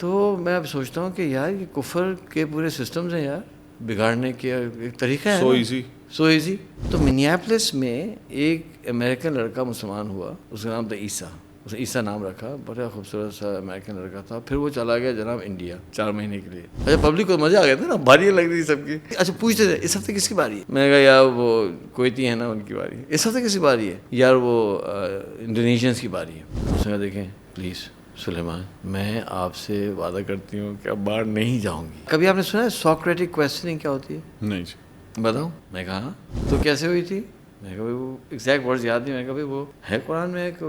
تو میں اب سوچتا ہوں کہ یار یہ کفر کے پورے سسٹمز ہیں یار, بگاڑنے کے ایک طریقہ ہے. So easy. تو منیاپولس میں ایک امریکن لڑکا مسلمان ہوا, اس کا نام تھا عیسیٰ, اس نے عیسیٰ نام رکھا, بڑا خوبصورت سا امریکن لڑکا تھا. پھر وہ چلا گیا جناب انڈیا 4 مہینے کے لیے. اچھا پبلک کو مزہ آ گیا تھا نا, باری لگ رہی تھی سب کی. اچھا پوچھتے تھے اس ہفتے کس کی باری ہے, میں نے کہا یار وہ کویتی ہے نا ان کی باری ہے. اس ہفتے کس کی باری ہے, یار وہ انڈونیشینس کی باری ہے. اس نے دیکھیں پلیز سلیمان, میں آپ سے وعدہ کرتی ہوں کہ اب باہر نہیں جاؤں گی. کبھی آپ نے سنا ہے سوکریٹک کویسچننگ کیا ہوتی ہے؟ نہیں بتاؤں. میں کہا تو کیسے ہوئی تھی. میں کہا وہ ایگزیکٹ ورڈز یاد نہیں. میں کہا وہ ہے قرآن میں ایک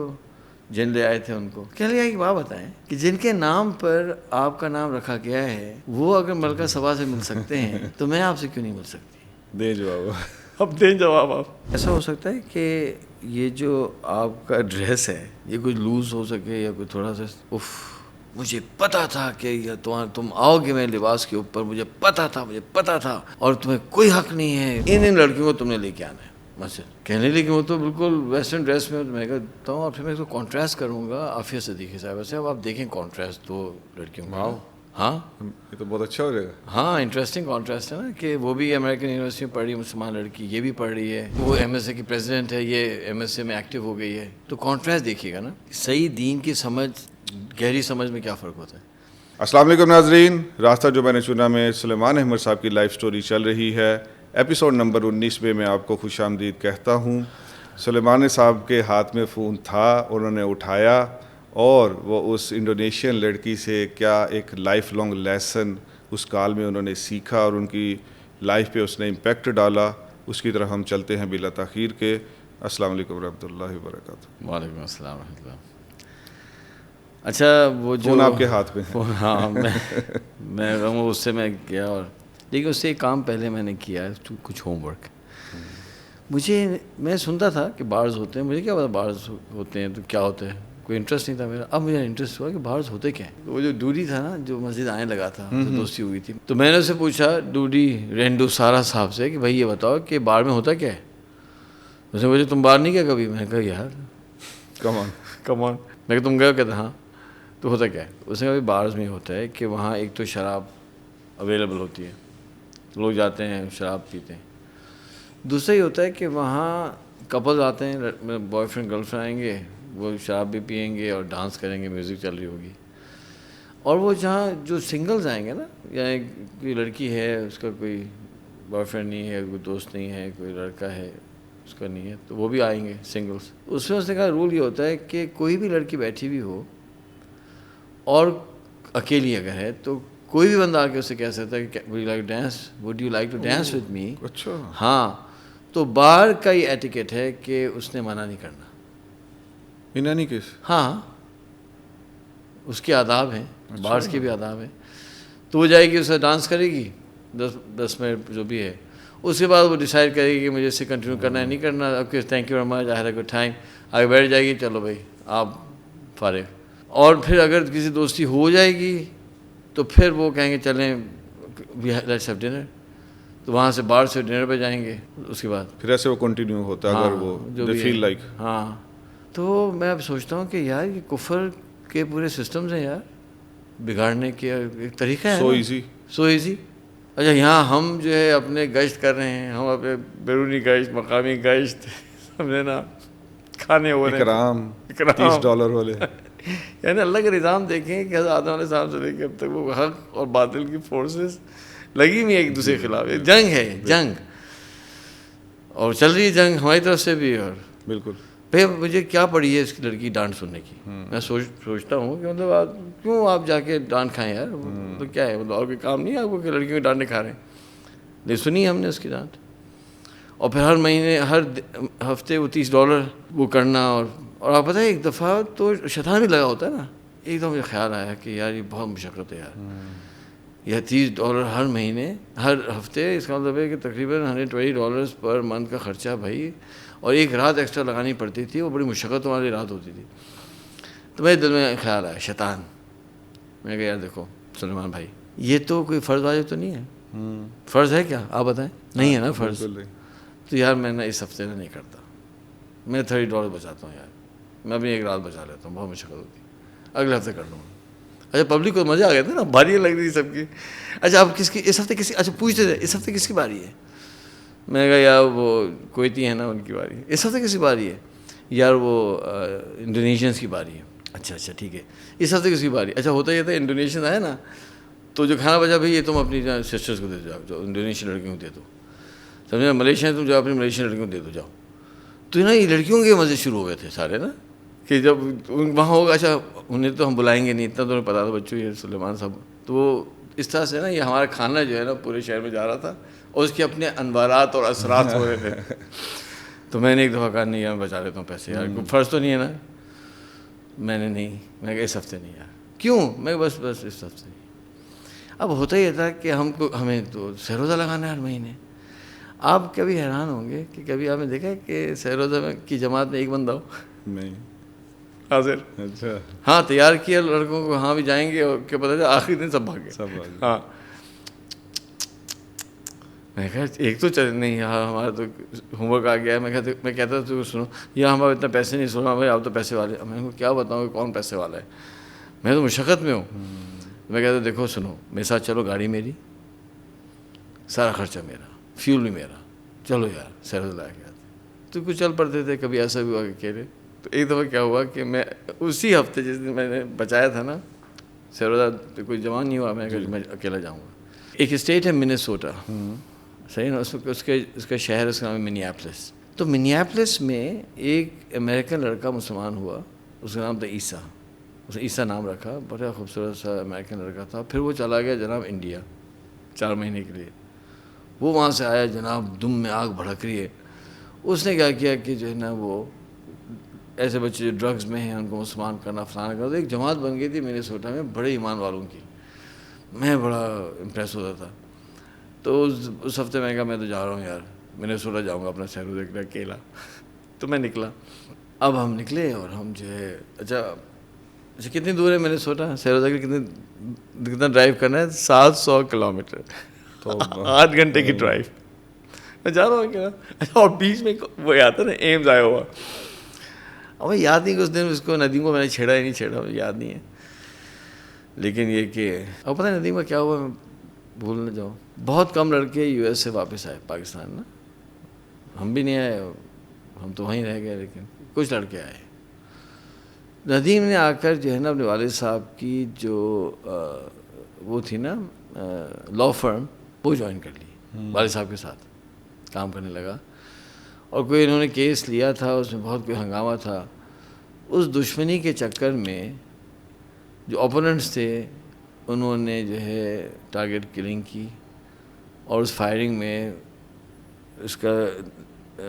جن لے آئے تھے ان کو, کیا لے آئے کہ بات بتائیں کہ جن کے نام پر آپ کا نام رکھا گیا ہے وہ اگر ملکہ سبا سے مل سکتے ہیں تو میں آپ سے کیوں نہیں مل سکتی. دیں جواب. اب دیں جواب آپ. ایسا ہو سکتا ہے کہ یہ جو آپ کا ڈریس ہے یہ کچھ لوز ہو سکے یا کوئی تھوڑا سا اف, مجھے پتا تھا کہ تم آؤ گے میرے لباس کے اوپر, مجھے پتا تھا اور تمہیں کوئی حق نہیں ہے ان لڑکیوں کو تم نے لے کے آنا ہے مسجد. کہنے لگی وہ تو بالکل ویسٹرن ڈریس میں. میں کہتا ہوں اور پھر میں اس کو کانٹراسٹ کروں گا عافیہ صدیقی صاحبہ سے. اب آپ دیکھیں کانٹراسٹ دو لڑکیوں کا. ہاں یہ تو بہت اچھا ہو جائے گا. ہاں انٹرسٹنگ کانٹراسٹ ہے نا کہ وہ بھی امریکن یونیورسٹی میں پڑھ رہی ہے مسلمان لڑکی, یہ بھی پڑھ رہی ہے, وہ ایم ایس اے کی پریزیڈنٹ ہے, یہ ایم ایس اے میں ایکٹیو ہو گئی ہے. تو کانٹراسٹ دیکھیے گا نا, صحیح دین کی سمجھ گہری سمجھ میں کیا فرق ہوتا ہے. السلام علیکم ناظرین, راستہ جو میں نے چنا میں سلیمان احمد صاحب کی لائف سٹوری چل رہی ہے. ایپیسوڈ نمبر 19 میں میں آپ کو خوش آمدید کہتا ہوں. سلیمان صاحب کے ہاتھ میں فون تھا, انہوں نے اٹھایا اور وہ اس انڈونیشین لڑکی سے کیا ایک لائف لانگ لیسن اس کال میں انہوں نے سیکھا اور ان کی لائف پہ اس نے امپیکٹ ڈالا, اس کی طرف ہم چلتے ہیں بلا تاخیر کے. السلام علیکم ورحمۃ اللہ وبرکاتہ. وعلیکم السلام ورحمۃ اللہ. اچھا وہ جو فون آپ کے ہاتھ میں ہے. ہاں میں اس سے میں گیا اور لیکن اس سے ایک کام پہلے میں نے کیا کچھ ہوم ورک. میں سنتا تھا کہ بارز ہوتے ہیں, مجھے کیا پتا بارز ہوتے ہیں تو کیا ہوتے ہیں, کوئی انٹرسٹ نہیں تھا میرا. اب مجھے انٹرسٹ ہوا کہ بارز ہوتے کیا ہیں. وہ جو ڈوڈی تھا نا جو مسجد آنے لگا تھا, دوستی ہوئی تھی, تو میں نے اسے پوچھا ڈوڈی رینڈو سارا صاحب سے کہ بھائی یہ بتاؤ کہ بار میں ہوتا کیا ہے. اس نے مجھے تم باہر نہیں گیا کبھی. میں نے کہا یار کم آن. میں کہ تم گئے کہتے ہاں. تو ہوتا کیا ہے. اس نے کہا بارز میں ہوتا ہے کہ وہاں ایک تو شراب اویلیبل ہوتی ہے, لوگ جاتے ہیں شراب پیتے ہیں. دوسرا یہ ہوتا ہے کہ وہاں کپل آتے ہیں, بوائے فرینڈ گرل فرینڈ آئیں گے, وہ شراب بھی پئیں گے اور ڈانس کریں گے, میوزک چل رہی ہوگی. اور وہ جہاں جو سنگلز آئیں گے نا, یعنی کوئی لڑکی ہے اس کا کوئی بوائے فرینڈ نہیں ہے, کوئی دوست نہیں ہے, کوئی لڑکا ہے اس کا نہیں ہے, تو وہ بھی آئیں گے سنگلز. اس میں اس نے کہا رول یہ ہوتا ہے کہ کوئی بھی لڑکی بیٹھی بھی ہو اور اکیلی اگر ہے تو کوئی بھی بندہ آ کے اسے کہہ سکتا ہے کہ would you like to dance with me. اچھا ہاں, تو بار کا یہ ایٹیکیٹ ہے کہ اس نے منع نہیں کرنا. In any case. ہاں اس کے آداب ہیں, بارز کے بھی آداب ہیں. تو وہ جائے گی, اسے ڈانس کرے گی 10 منٹ جو بھی ہے, اس کے بعد وہ ڈیسائیڈ کرے گی کہ مجھے اسے کنٹینیو کرنا ہے نہیں کرنا. Okay thank you very much, I had a good time. آگے بیٹھ جائے گی, چلو بھائی آپ فارغ. اور پھر اگر کسی دوستی ہو جائے گی تو پھر وہ کہیں گے چلیں لیٹس ہیو ڈنر, تو وہاں سے بار سے ڈنر پہ جائیں گے. اس کے بعد پھر ایسے وہ کنٹینیو ہوتا ہے اگر وہ دے فیل لائک. ہاں تو میں اب سوچتا ہوں کہ یار یہ کفر کے پورے سسٹمز ہیں یار, بگاڑنے کے ایک طریقہ ہے. So easy. اچھا یہاں ہم جو ہے اپنے گشت کر رہے ہیں, ہم اپنے بیرونی گشت, مقامی گشت, سمجھے نا, کھانے ہو رہے ہیں $30 والے. یعنی اللہ کا نظام دیکھیں کہ حضرت آدم علیہ السلام سے لے کے اب تک وہ حق اور باطل کی فورسز لگی ہوئی ایک دوسرے کے خلاف. جنگ ہے, جنگ, اور چل رہی ہے جنگ ہماری طرف سے بھی. اور بالکل بھائی مجھے کیا پڑی ہے اس کی لڑکی ڈانٹ سننے کی. میں سوچتا ہوں کہ مطلب کیوں آپ جا کے ڈانٹ کھائیں یار, تو کیا ہے, مطلب اور کوئی کام نہیں ہے آپ کو کہ لڑکیوں کی ڈانٹیں کھا رہے ہیں. نہیں سنی ہم نے اس کی ڈانٹ. اور پھر ہر مہینے ہر ہفتے وہ $30 وہ کرنا. اور آپ پتہ ہے ایک دفعہ تو شیطان بھی لگا ہوتا ہے نا. ایک دم مجھے خیال آیا کہ یار یہ بہت مشقت ہے یار, یہ $30 ہر مہینے ہر ہفتے, اس کا مطلب ہے کہ تقریباً $120 پر منتھ کا خرچہ بھائی, اور ایک رات ایکسٹرا لگانی پڑتی تھی, وہ بڑی مشقت والی رات ہوتی تھی. تو میرے دل میں خیال آیا شیطان. میں نے کہا یار دیکھو سلیمان بھائی, یہ تو کوئی فرض واجب تو نہیں ہے. فرض ہے کیا آپ بتائیں, نہیں ہے نا فرض. تو یار میں اس ہفتے میں نہیں کرتا, میں $30 بچاتا ہوں یار, میں اپنی ایک رات بچا لیتا ہوں, بہت مشکل ہوتی ہے, اگلے ہفتے کر لوں گا. اچھا پبلک کو مزہ آ گیا تھا نا, باری لگ رہی تھی سب کی. اچھا اب کس کی اس ہفتے کس کی, اچھا پوچھتے تھے اس ہفتے کس کی باری ہے. میں نے کہا یار وہ کویتی ہے نا ان کی باری. اس ہفتے کس کی باری ہے یار, وہ انڈونیشینس کی باری ہے. اچھا ٹھیک ہے, اس ہفتے کس کی باری. اچھا ہوتا یہ تھا انڈونیشین آیا نا تو جو کھانا بچا بھائی یہ تم اپنی سسٹرس کو دے دو, جو انڈونیشین لڑکیوں کو دے دو, سمجھا. ملیشیا تم جو اپنی ملیشین لڑکیوں کو دے دو جاؤ. تو نا یہ لڑکیوں کے مزے شروع ہو گئے تھے سارے نا, کہ جب وہاں ہوگا اچھا انہیں تو ہم بلائیں گے نہیں, اتنا تو انہیں پتا تھا بچوں یہ سلیمان صاحب. تو وہ اس طرح سے نا یہ ہمارا کھانا جو ہے نا پورے شہر میں جا رہا تھا اور اس کے اپنے انوارات اور اثرات ہو رہے تھے. تو میں نے ایک دفعہ کہا نہیں یار بچا لیتا ہوں پیسے یار, فرض تو نہیں ہے نا. میں نے نہیں, میں کہا اس ہفتے نہیں یار. کیوں؟ میں بس اس ہفتے نہیں. اب ہوتا یہ تھا کہ ہمیں تو سہ روزہ لگانا ہے ہر مہینے. آپ کبھی حیران ہوں گے کہ کبھی آپ نے دیکھا ہے کہ سہ روزہ کی جماعت میں ایک بندہ ہو نہیں حاضر. اچھا ہاں تیار کیا لڑکوں کو, ہاں بھی جائیں گے اور کیا پتہ چلا آخری دن سب بھاگے. ہاں میں کہا ایک تو چل نہیں یار ہمارا تو ہوم ورک آ گیا ہے. میں کہتا تھا سنو یار ہمارے اتنا پیسے نہیں, سنو بھائی آپ تو پیسے والے. میں کو کیا بتاؤں کہ کون پیسے والا ہے, میں تو مشقت میں ہوں. میں کہتا دیکھو سنو میرے ساتھ چلو, گاڑی میری, سارا خرچہ میرا, فیول بھی میرا, چلو یار سہ روزہ لا کے آتے. تو کچھ چل پڑتے تھے. کبھی ایسا بھی ہوا کہ اکیلے. تو ایک دفعہ کیا ہوا کہ میں اسی ہفتے جس دن میں نے بچایا تھا نا سہ روزہ, کوئی جوان نہیں ہوا, میں کہ میں اکیلا جاؤں گا. ایک اسٹیٹ ہے منیسوٹا, صحیح نا, اس کا شہر اس کا نام ہے منیاپولس. تو منیاپولس میں ایک امریکن لڑکا مسلمان ہوا, اس کا نام تھا عیسیٰ. اس نے عیسیٰ نام رکھا, بڑا خوبصورت سا امریکن لڑکا تھا. پھر وہ چلا گیا جناب انڈیا 4 مہینے کے لیے. وہ وہاں سے آیا جناب, دم میں آگ بھڑک رہی ہے. اس نے کیا کیا کہ جو ہے نا وہ ایسے بچے جو ڈرگز میں ہیں ان کو مسلمان کرنا فلانا کرنا. تو ایک جماعت بن گئی تھی منیسوٹا میں بڑے ایمان والوں کی. میں بڑا امپریس ہوتا تھا. تو اس ہفتے میں کہا میں تو جا رہا ہوں یار, منیسوٹا جاؤں گا اپنا سہ روزہ کے لیے اکیلا. تو میں نکلا. اب ہم نکلے اور ہم جو ہے اچھا کتنی دور ہے منیسوٹا سہ روزہ کے لیے, کتنا ڈرائیو کرنا ہے, 700 کلومیٹر, 8 گھنٹے کی ڈرائیو. میں جا رہا ہوں کیا, اور بیچ میں وہ آتا نا ایمز آیا ہوا. اب یاد نہیں کہ اس دن اس کو ندیم کو میں نے چھیڑا ہی نہیں چھیڑا, یاد نہیں ہے. لیکن یہ کہ اب پتہ ہے ندیم کا کیا ہوا, میں بھول نہ جاؤں. بہت کم لڑکے یو ایس سے واپس آئے پاکستان نا, ہم بھی نہیں آئے, ہم تو وہیں رہ گئے, لیکن کچھ لڑکے آئے. ندیم نے آ کر جو ہے نا اپنے والد صاحب کی جو وہ تھی نا لا فرم, وہ جوائن کر لی. والد صاحب کے ساتھ کام کرنے لگا. اور کوئی انہوں نے کیس لیا تھا, اس میں بہت کوئی ہنگامہ تھا. اس دشمنی کے چکر میں جو اوپوننٹس تھے انہوں نے جو ہے ٹارگیٹ کلنگ کی, اور اس فائرنگ میں اس کا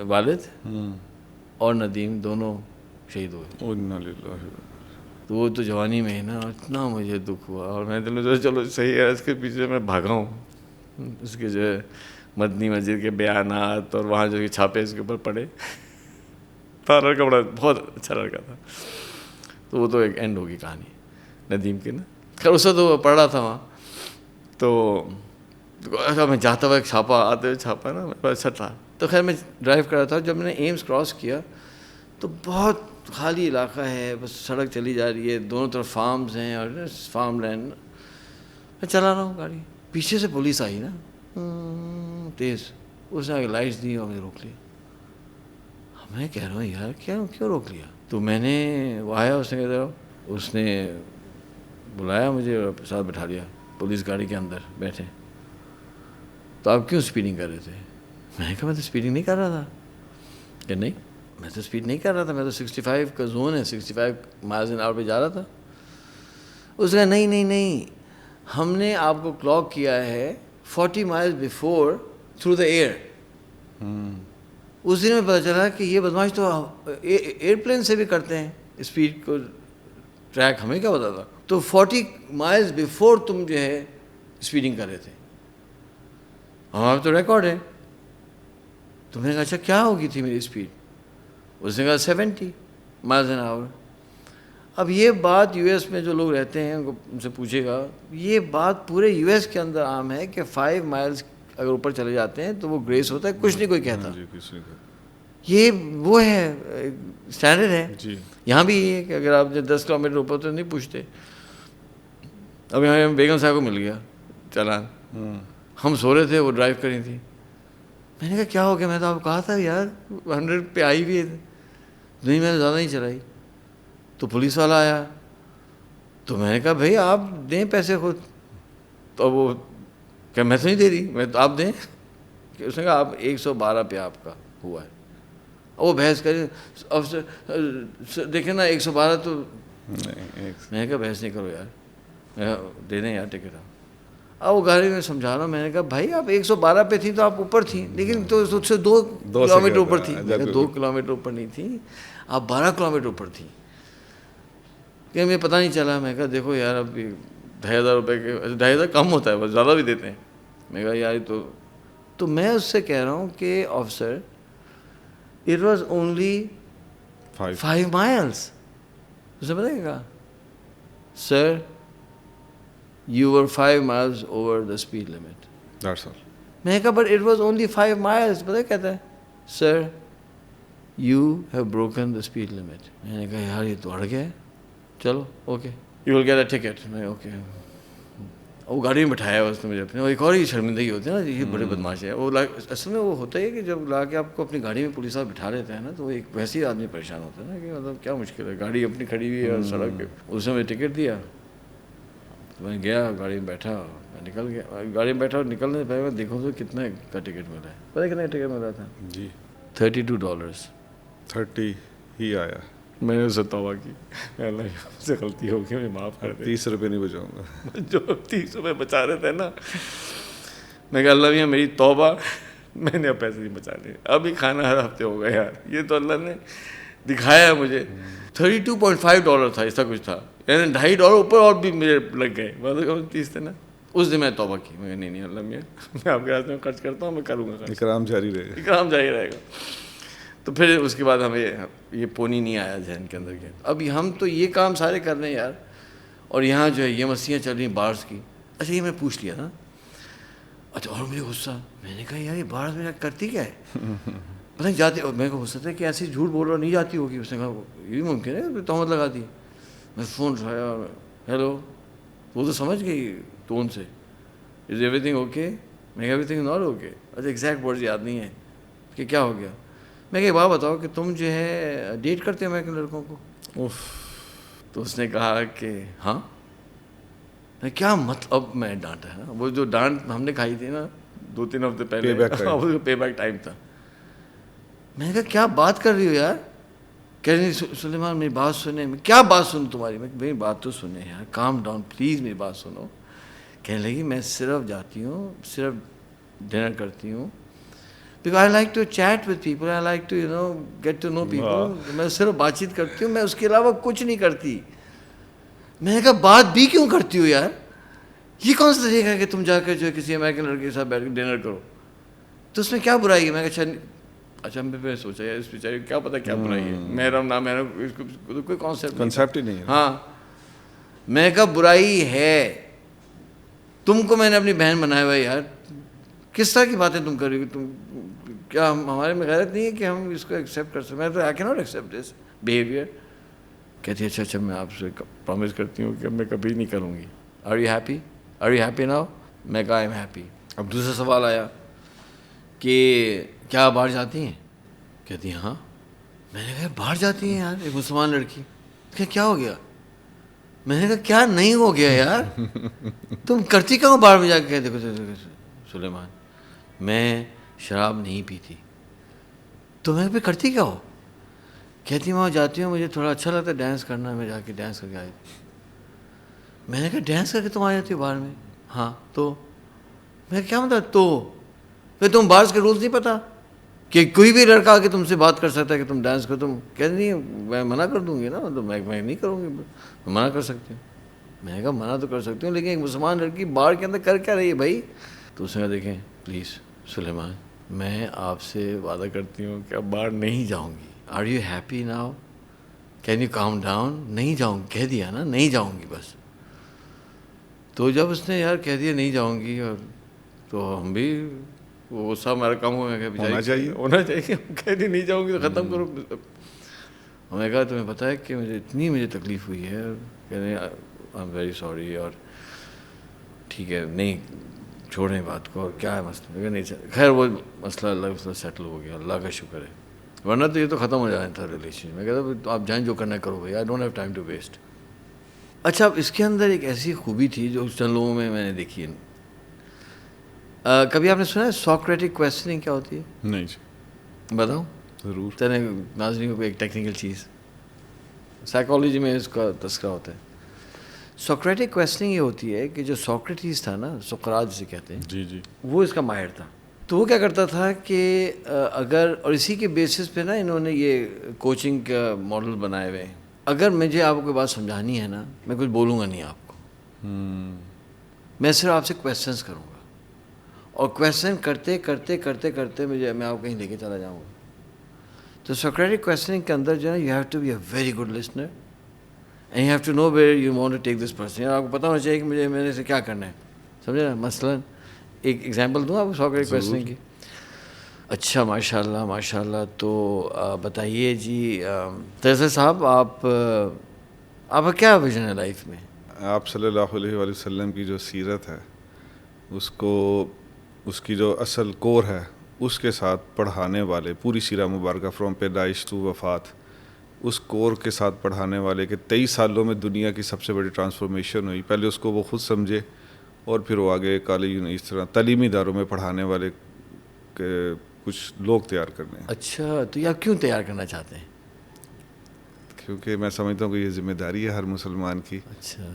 والد اور ندیم دونوں شہید ہوئے. تو وہ تو جوانی میں ہی نا, اتنا مجھے دکھ ہوا. اور میں دل میں سوچا چلو صحیح ہے, اس کے پیچھے میں بھاگا ہوں. اس کے جو ہے مدنی مسجد کے بیانات اور وہاں جو چھاپے اس کے اوپر پڑے. لڑکا بڑا بہت اچھا لڑکا تھا. تو وہ تو ایک اینڈ ہوگی کہانی ندیم کی نا. خیر اس وقت تو پڑھ رہا تھا وہاں, تو میں جاتا ہوا ایک چھاپا آتے ہوئے چھاپا نا, بڑا اچھا تھا. تو خیر میں ڈرائیو کر رہا تھا. جب میں نے ایمز کراس کیا تو بہت خالی علاقہ ہے, بس سڑک چلی جا رہی ہے, دونوں طرف فارمز ہیں اور فارم لینڈ. میں چلا رہا ہوں گاڑی, پیچھے سے پولیس آئی نا تیز, اس نے آگے لائٹس دی اور مجھے روک لیا. میں کہہ رہا ہوں یار کیوں روک لیا. تو میں نے وہ آیا, اس نے کہہ رہا, اس نے بلایا مجھے اور ساتھ بٹھا لیا پولیس گاڑی کے اندر بیٹھے. تو آپ کیوں اسپیڈنگ کر رہے تھے؟ میں نے کہا میں تو اسپیڈنگ نہیں کر رہا تھا. کہ نہیں میں تو اسپیڈ نہیں کر رہا تھا, میں تو 65 کا زون ہے, 65 مائلز ان آور پہ جا رہا تھا. اس نے کہا نہیں ہم نے آپ کو کلاک کیا ہے 40 miles before through the air. اس دن میں پتہ چلا کہ یہ بدماش تو ایئرپلین سے بھی کرتے ہیں اسپیڈ کو ٹریک, ہمیں کیا پتا تھا. تو 40 مائلز بیفور تم جو ہے اسپیڈنگ کر رہے تھے, ہمارا تو ریکارڈ ہے. تو میں نے کہا اچھا کیا ہوگی تھی میری اسپیڈ؟ اس نے کہا 70 مائلز این آور. اب یہ بات یو ایس میں جو لوگ رہتے ہیں ان سے پوچھے گا, یہ بات پورے یو ایس کے اندر عام ہے کہ 5 مائلز اگر اوپر چلے جاتے ہیں تو وہ گریس ہوتا ہے, کچھ نہیں کوئی کہتا. یہ وہ ہے اسٹینڈرڈ ہے. یہاں بھی یہ ہے کہ اگر آپ 10 کلومیٹر اوپر تو نہیں پوچھتے. اب یہاں بیگم صاحب کو مل گیا چلان, ہم سو رہے تھے, وہ ڈرائیو کری تھی. میں نے کہا کیا ہو گیا, میں تو آپ کو کہا تھا یار 100 پہ آئی بھی ہے, نہیں میں نے زیادہ نہیں چلائی. تو پولیس والا آیا, تو میں نے کہا بھائی آپ دیں پیسے خود. تو وہ کہ میں تو نہیں دے رہی, میں تو آپ دیں. اس نے کہا آپ 112 پہ آپ کا ہوا ہے. وہ بحث کرے, افسر دیکھیں نا 112 تو, میں نے کہا بحث نہیں کرو یار, دے دیں یار ٹکٹ. اب وہ گاڑی میں سمجھا رہا ہوں, میں نے کہا بھائی آپ 112 پہ تھی تو آپ اوپر تھیں, لیکن تو اس سے 2 کلومیٹر اوپر تھی. 2 کلومیٹر اوپر نہیں تھی, آپ 12 کلومیٹر اوپر تھی. کہ مجھے پتہ نہیں چلا. میں کہا دیکھو یار اب 2,500 روپے کے, 2,500 کم ہوتا ہے, بس زیادہ بھی دیتے ہیں. میں کہا یار تو میں اس سے کہہ رہا ہوں کہ officer it was only 5 miles. اسے پتہ ہے کہا سر you were 5 miles over the speed limit. That's all. میں نے کہا but it was only 5 miles. پتہ ہے کہتا ہے sir you have broken the speed limit. میں نے کہا یار یہ تو اڑ گیا ہے, چلو okay you will get a ticket. میں اوکے, وہ گاڑی میں بٹھایا اس نے مجھے اپنے. ایک اور ہی شرمندگی ہوتی ہے نا, یہ بڑے بدماش ہے وہ. اصل میں وہ ہوتا ہے کہ جب لا کے آپ کو اپنی گاڑی میں پولیس والا بٹھا لیتے ہیں نا, تو ایک ویسے ہی آدمی پریشان ہوتا ہے نا کہ مطلب کیا مشکل ہے, گاڑی اپنی کھڑی ہوئی ہے اور سڑک پہ. اس نے مجھے ٹکٹ دیا, میں گیا گاڑی میں بیٹھا, میں نکل گیا. گاڑی میں بیٹھا اور نکلنے سے پہلے میں دیکھوں تو کتنے کا ٹکٹ ملا ہے. پتہ کتنے کا ٹکٹ ملا تھا جی $32. 30 ہی آیا. میں نے اسے توبہ کی, اللہ مجھ سے غلطی ہو گئی, مجھے معاف کر دے. 30 روپے نہیں بچاؤں گا. جو 30 روپے بچا رہے تھے نا, میں کہا اللہ میاں میری توبہ, میں نے اب پیسے نہیں بچانے. ابھی کھانا ہر ہفتے ہوگا یار, یہ تو اللہ نے دکھایا مجھے. $32.5 تھا, ایسا کچھ تھا, یعنی $2.5 اوپر اور بھی میرے لگ گئے. 30 تھے نا. اس دن میں توبہ کی, میں نہیں اللہ میاں میں آپ کے راستے میں خرچ کرتا ہوں, میں کروں گا, اکرام جاری رہے گا, اکرام جاری رہے گا. تو پھر اس کے بعد ہمیں یہ پونی نہیں آیا ذہن کے اندر کے. اب ہم تو یہ کام سارے کر رہے ہیں یار, اور یہاں جو ہے یہ مسیحیں چل رہی ہیں بارز کی. اچھا یہ میں پوچھ لیا نا. اچھا اور مجھے غصہ, میں نے کہا یار یہ بارز میں کرتی کیا ہے, پتہ نہیں جاتی. اور میرے کو غصہ تھا کہ ایسے جھوٹ بول رہا نہیں جاتی ہوگی. اس نے کہا یہ بھی ممکن ہے تہمت لگا دی. میں فون اٹھایا, ہیلو. وہ تو سمجھ گئی ٹون سے, از ایوری تھنگ اوکے. میں ایوری تھنگ ناٹ اوکے. اچھا ایگزیکٹ ورڈز یاد نہیں ہے کہ کیا ہو گیا. میں کہ بات بتاؤ کہ تم جو ہے ڈیٹ کرتے ہو امریکن لڑکوں کو؟ تو اس نے کہا کہ ہاں. میں کیا مطلب, میں ڈانٹا ہے نا, وہ جو ڈانٹ ہم نے کھائی تھی نا 2-3 ہفتے پہلے, پے بیک ٹائم تھا. میں نے کہا کیا بات کر رہی ہو یار. کہہ رہی سلیمان میری بات سنے. میں کیا بات سنوں تمہاری. میں میری بات تو سنے یار, کام ڈاؤن پلیز, میری بات سنو. کہنے لگی میں صرف جاتی ہوں, صرف ڈنر کرتی ہوں, because I like to chat with people, I like to get to know people. میں صرف بات چیت کرتی ہوں, میں اس کے علاوہ کچھ نہیں کرتی. میں نے کہا بات بھی کیوں کرتی ہو یار, یہ کون سا طریقہ ہے کہ تم جا کر جو ہے کسی امریکن لڑکے کے ساتھ بیٹھ کے ڈنر کرو, تو اس میں کیا برائی ہے. میں کہا اچھا میں سوچا یار اس بیچارے کو کیا پتا کیا برائی ہے, محرم نہ محرم کوئی کنسیپٹ ہی نہیں ہے. ہاں میں کہا برائی ہے, تم کو میں نے اپنی بہن بنایا ہوا یار, کس طرح کی باتیں تم کر رہی ہو. تم کیا ہمارے میں غیرت نہیں ہے کہ ہم اس کو ایکسیپٹ کر سکیں. میں تو آئی can not accept this behaviour. کہتی ہے اچھا میں آپ سے پرومس کرتی ہوں کہ میں کبھی نہیں کروں گی. Are you happy, are you happy now. میں کہا آئی ایم ہیپی. اب دوسرا سوال آیا کہ کیا باہر جاتی ہیں. کہتی ہیں ہاں. میں نے کہا باہر جاتی ہیں یار, ایک مسلمان لڑکی. کہ کیا ہو گیا. میں نے کہا کیا نہیں ہو گیا یار, تم کرتی کہاں باہر میں جا کے. دیکھو سلیمان میں شراب نہیں پیتی, تو میں پہ کرتی کیا ہو. کہتی وہاں جاتی ہوں, مجھے تھوڑا اچھا لگتا ہے ڈانس کرنا, میں جا کے ڈانس کر کے آئی. میں نے کہا ڈانس کر کے تم آ جاتی ہو باہر میں. ہاں تو میں کیا مطلب, تو پھر تم باہر کے رولز نہیں پتہ کہ کوئی بھی لڑکا آ کے تم سے بات کر سکتا ہے کہ تم ڈانس کرو. تم کہہ نہیں میں منع کر دوں گی نا, تو میں نہیں کروں گی, میں منع کر سکتی ہوں. میں نے کہا منع تو کر سکتی ہوں, لیکن ایک مسلمان لڑکی بار کے اندر کر کیا رہی ہے بھائی. تو اس نے دیکھیں پلیز سلیمان میں آپ سے وعدہ کرتی ہوں کہ اب باہر نہیں جاؤں گی. Are you happy now, can you calm down. نہیں جاؤں گی, کہہ دیا نا نہیں جاؤں گی بس. تو جب اس نے یار کہہ دیا نہیں جاؤں گی, اور تو ہم بھی وہ غصہ ہمارا کم ہو گیا کہ ہونا چاہیے. کہہ دی نہیں جاؤں گی تو ختم کرو. ہم نے کہا تمہیں پتہ ہے کہ مجھے اتنی تکلیف ہوئی ہے, کہنے آئی ایم ویری سوری, اور ٹھیک ہے نہیں چھوڑیں بات کو, اور کیا ہے مسئلہ, میں نہیں خیر وہ مسئلہ اللہ کا سیٹل ہو گیا, اللہ کا شکر ہے, ورنہ تو یہ تو ختم ہو جانا تھا ریلیشن. میں کہتا تو آپ جائیں جو کرنا کرو بھائی, I don't have time to waste. اچھا اب اس کے اندر ایک ایسی خوبی تھی جو چند لوگوں میں نے دیکھی ہے. کبھی آپ نے سنا ہے سوکریٹک کویسچننگ کیا ہوتی ہے؟ نہیں جی بتاؤں ضرور. چلیں ناظرین کو ایک ٹیکنیکل چیز, سائیکالوجی میں اس کا تذکرہ ہوتا ہے. سوکریٹک کویسچننگ یہ ہوتی ہے کہ جو سوکریٹیز تھا نا, سقراط جسے کہتے ہیں, جی جی وہ اس کا ماہر تھا. تو وہ کیا کرتا تھا کہ اگر, اور اسی کے بیسس پہ نا انہوں نے یہ کوچنگ کا ماڈل بنائے ہوئے ہیں, اگر مجھے آپ کو کوئی بات سمجھانی ہے نا, میں کچھ بولوں گا نہیں آپ کو, میں صرف آپ سے کویسچنس کروں گا, اور کویسچن کرتے کرتے کرتے کرتے میں آپ کو کہیں لے کے چلا جاؤں گا. تو سوکریٹک کویسچننگ کے اندر جو ہے you have to be a very good listener, and you have to know where you want to take this person. آپ کو پتہ ہونا چاہیے کہ مجھے میرے سے کیا کرنا ہے, سمجھے نا. مثلاً ایک ایگزامپل دوں آپ کو سوکریٹک کویسچننگ کی. اچھا ماشاء اللہ ماشاء اللہ, تو بتائیے جی تیسر صاحب, آپ کا کیا ویژن ہے لائف میں؟ آپ صلی اللہ علیہ وآلہ وسلم کی جو سیرت ہے اس کو, اس کی جو اصل کور ہے اس کے ساتھ پڑھانے والے, پوری سیرہ مبارکہ فرام پیدائش ٹو وفات, اس کور کے ساتھ پڑھانے والے کہ 23 سالوں میں دنیا کی سب سے بڑی ٹرانسفارمیشن ہوئی. پہلے اس کو وہ خود سمجھے اور پھر وہ آگے کالج اس طرح تعلیمی اداروں میں پڑھانے والے کچھ لوگ تیار کرنے ہیں. اچھا تو یہ آپ کیوں تیار کرنا چاہتے ہیں؟ کیونکہ میں سمجھتا ہوں کہ یہ ذمہ داری ہے ہر مسلمان کی. اچھا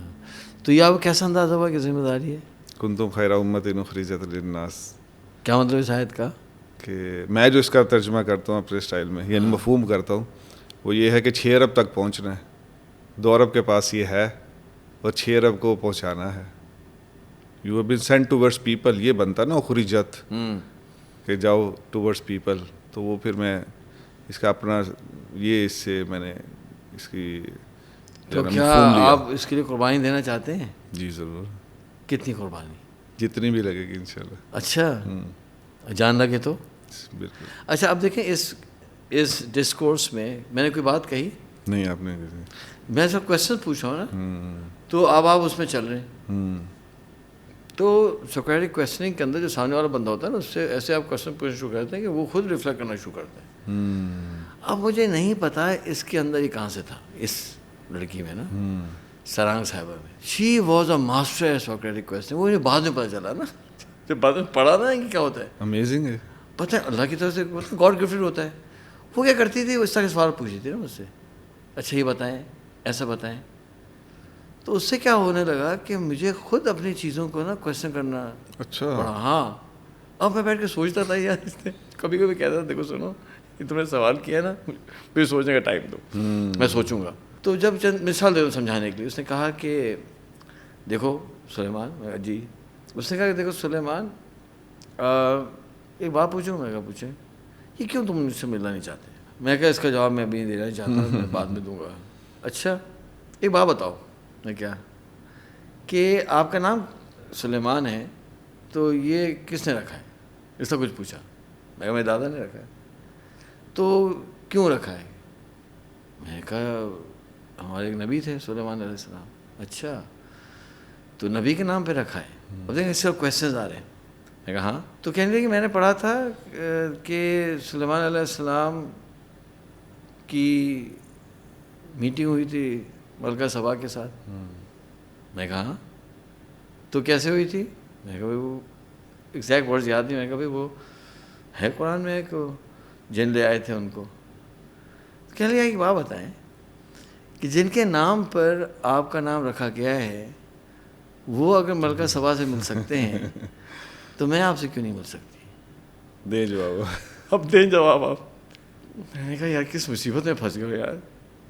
تو یہ آپ کو کیسا اندازہ ہوا کہ ذمہ داری ہے؟ کنتم خیر امت اخرجت للناس, کیا مطلب اس آیت کا؟ کہ میں جو اس کا ترجمہ کرتا ہوں اپنے اسٹائل میں, یعنی مفہوم کرتا ہوں, وہ یہ ہے کہ 6 ارب تک پہنچنا ہے, 2 ارب کے پاس یہ ہے اور 6 ارب کو پہنچانا ہے. You have been sent towards people, یہ بنتا نا اخرجت کہ جاؤ ٹوورڈس پیپل. تو وہ پھر میں اس کا اپنا یہ, اس سے میں نے اس کی تو کیا آپ اس کے لیے قربانی دینا چاہتے ہیں؟ جی ضرور. کتنی قربانی؟ جتنی بھی لگے گی انشاءاللہ. اچھا جان لگے تو بالکل. اچھا اب دیکھیں اس ڈسکورس میں نے کوئی بات کہی نہیں, آپ نے میں سب کویسچن پوچھا ہوں نا, تو اب آپ اس میں چل رہے ہیں. تو سوکریٹک کویسچننگ کے اندر جو سامنے والا بندہ ہوتا ہے نا, اس سے ایسے آپ کویسچن پوچھنا شروع کرتے ہیں کہ وہ خود ریفلیکٹ کرنا شروع کرتے ہیں. اب مجھے نہیں پتا اس کے اندر یہ کہاں سے تھا, اس لڑکی میں نا, سرانگ صاحبہ میں. She was a master Socratic question. وہ مجھے بعد میں پتہ چلا نا, جب بعد میں پڑھا نا کہ کیا ہوتا ہے. امیزنگ ہے. پتہ ہے اللہ کی طرف سے گاڈ گفٹڈ ہوتا ہے. وہ کیا کرتی تھی, اس طرح کے سوال پوچھتی تھی نا مجھ سے, اچھا یہ بتائیں, ایسا بتائیں. تو اس سے کیا ہونے لگا کہ مجھے خود اپنی چیزوں کو نا کویسچن کرنا پڑا. ہاں اب میں بیٹھ کے سوچتا تھا یار, اس نے کبھی کبھی کہتا تھا دیکھو سنو, یہ تم نے سوال کیا نا, پھر سوچنے کا ٹائم دو, میں سوچوں گا. تو جب چند مثال دے دو سمجھانے کے لیے, اس نے کہا کہ دیکھو سلیمان, جی, اس نے کہا کہ دیکھو سلیمان, ایک بات پوچھوں. میں کہا پوچھیں. یہ کیوں تم مجھ سے ملنا نہیں چاہتے؟ میں کہا اس کا جواب میں ابھی نہیں دینا چاہتا, میں بعد میں دوں گا. اچھا ایک بات بتاؤ. میں کیا, کہ آپ کا نام سلیمان ہے تو یہ کس نے رکھا ہے؟ اس سے کچھ پوچھا. میں کہا میرے دادا نے رکھا ہے. تو کیوں رکھا ہے؟ میں نے کہا ہمارے ایک نبی تھے سلیمان علیہ السلام. اچھا تو نبی کے نام پہ رکھا ہے؟ اور دیکھیں اس سے کویسچنز آ رہے ہیں. میں کہا ہاں. تو کہنے لگے کہ میں نے پڑھا تھا کہ سلیمان علیہ السلام کی میٹنگ ہوئی تھی ملکہ سبا کے ساتھ. میں کہا ہاں. تو کیسے ہوئی تھی؟ میں کہا وہ ایگزیکٹ ورڈز یاد نہیں. میں کہا وہ ہے قرآن میں کہ جن لے آئے تھے ان کو. کہنے لگا کہ بات بتائیں کہ جن کے نام پر آپ کا نام رکھا گیا ہے وہ اگر ملکہ سبا سے مل سکتے ہیں تو میں آپ سے کیوں نہیں مل سکتی؟ دے جواب. اب دیں جواب آپ. میں نے کہا یار کس مصیبت میں پھنس گئے یار.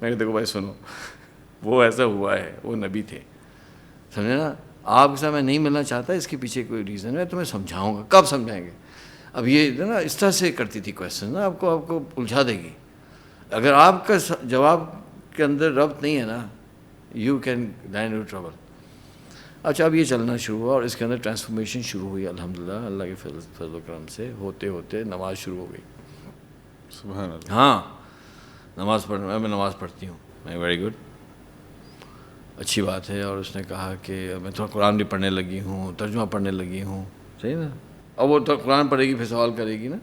میں نے کہا دیکھو بھائی سنو, وہ ایسا ہوا ہے, وہ نبی تھے, سمجھے نا. آپ کے ساتھ میں نہیں ملنا چاہتا, اس کے پیچھے کوئی ریزن ہے, تمہیں سمجھاؤں گا. کب سمجھائیں گے؟ اب یہ نا اس طرح سے کرتی تھی کویسچن نا, آپ کو الجھا دے گی. اگر آپ کا جواب کے اندر ربط نہیں ہے نا, you can land in trouble. اچھا اب یہ چلنا شروع ہوا اور اس کے اندر ٹرانسفارمیشن شروع ہوئی الحمدللہ, اللہ کے فضل و کرم سے. ہوتے ہوتے نماز شروع ہو گئی. سبحان اللہ. ہاں نماز پڑھنا, میں نماز پڑھتی ہوں. میں ویری گڈ. اچھی بات ہے. اور اس نے کہا کہ میں تھوڑا قرآن بھی پڑھنے لگی ہوں, ترجمہ پڑھنے لگی ہوں. صحیح نا. اب وہ تو قرآن پڑھے گی پھر سوال کرے گی نا.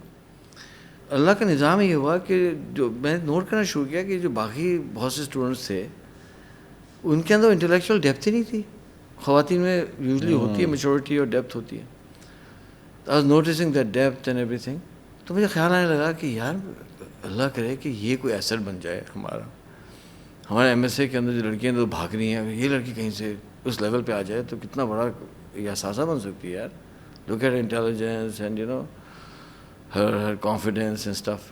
اللہ کا نظام یہ ہوا کہ جو میں نے نوٹ کرنا شروع کیا کہ جو باقی بہت سے اسٹوڈنٹس تھے ان کے اندر انٹلیکچوئل ڈیپتھ ہی نہیں تھی. خواتین میں یوزلی ہوتی ہے میچورٹی اور ڈیپتھ ہوتی ہے. I was noticing that depth and every thing. تو مجھے خیال آنے لگا کہ یار اللہ کرے کہ یہ کوئی ایسٹ بن جائے ہمارا. ہمارے ایم ایس اے کے اندر جو لڑکیاں تو بھاگ رہی ہیں, یہ لڑکی کہیں سے اس لیول پہ آ جائے تو کتنا بڑا یہ احساسہ بن سکتی ہے یار. Look at intelligence and her confidence and stuff.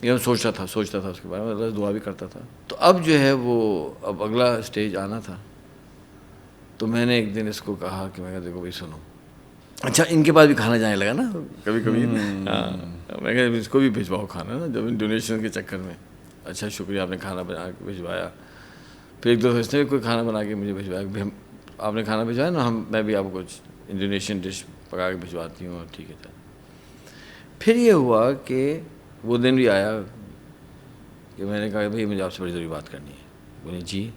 یہ میں سوچتا تھا اس کے بارے میں, اللہ دعا بھی کرتا تھا. تو اب جو ہے وہ اب اگلا اسٹیج آنا تھا. تو میں نے ایک دن اس کو کہا کہ میں کہا دیکھو بھائی سنو, اچھا ان کے پاس بھی کھانا جانے لگا نا کبھی کبھی. ہاں میں کہا اس کو بھی بھجواؤ کھانا نا جب ڈونیشن کے چکر میں. اچھا شکریہ آپ نے کھانا بنا کے بھجوایا. پھر ایک دو اس نے بھی کوئی کھانا بنا کے مجھے بھجوایا. آپ نے کھانا بھجوایا نا, میں بھی آپ کو کچھ انڈونیشین ڈش پکا کے بھجواتی ہوں. ٹھیک ہے سر. پھر یہ ہوا کہ وہ دن بھی آیا کہ میں نے کہا بھائی مجھے آپ سے بڑی ضروری بات کرنی ہے. بولے جی.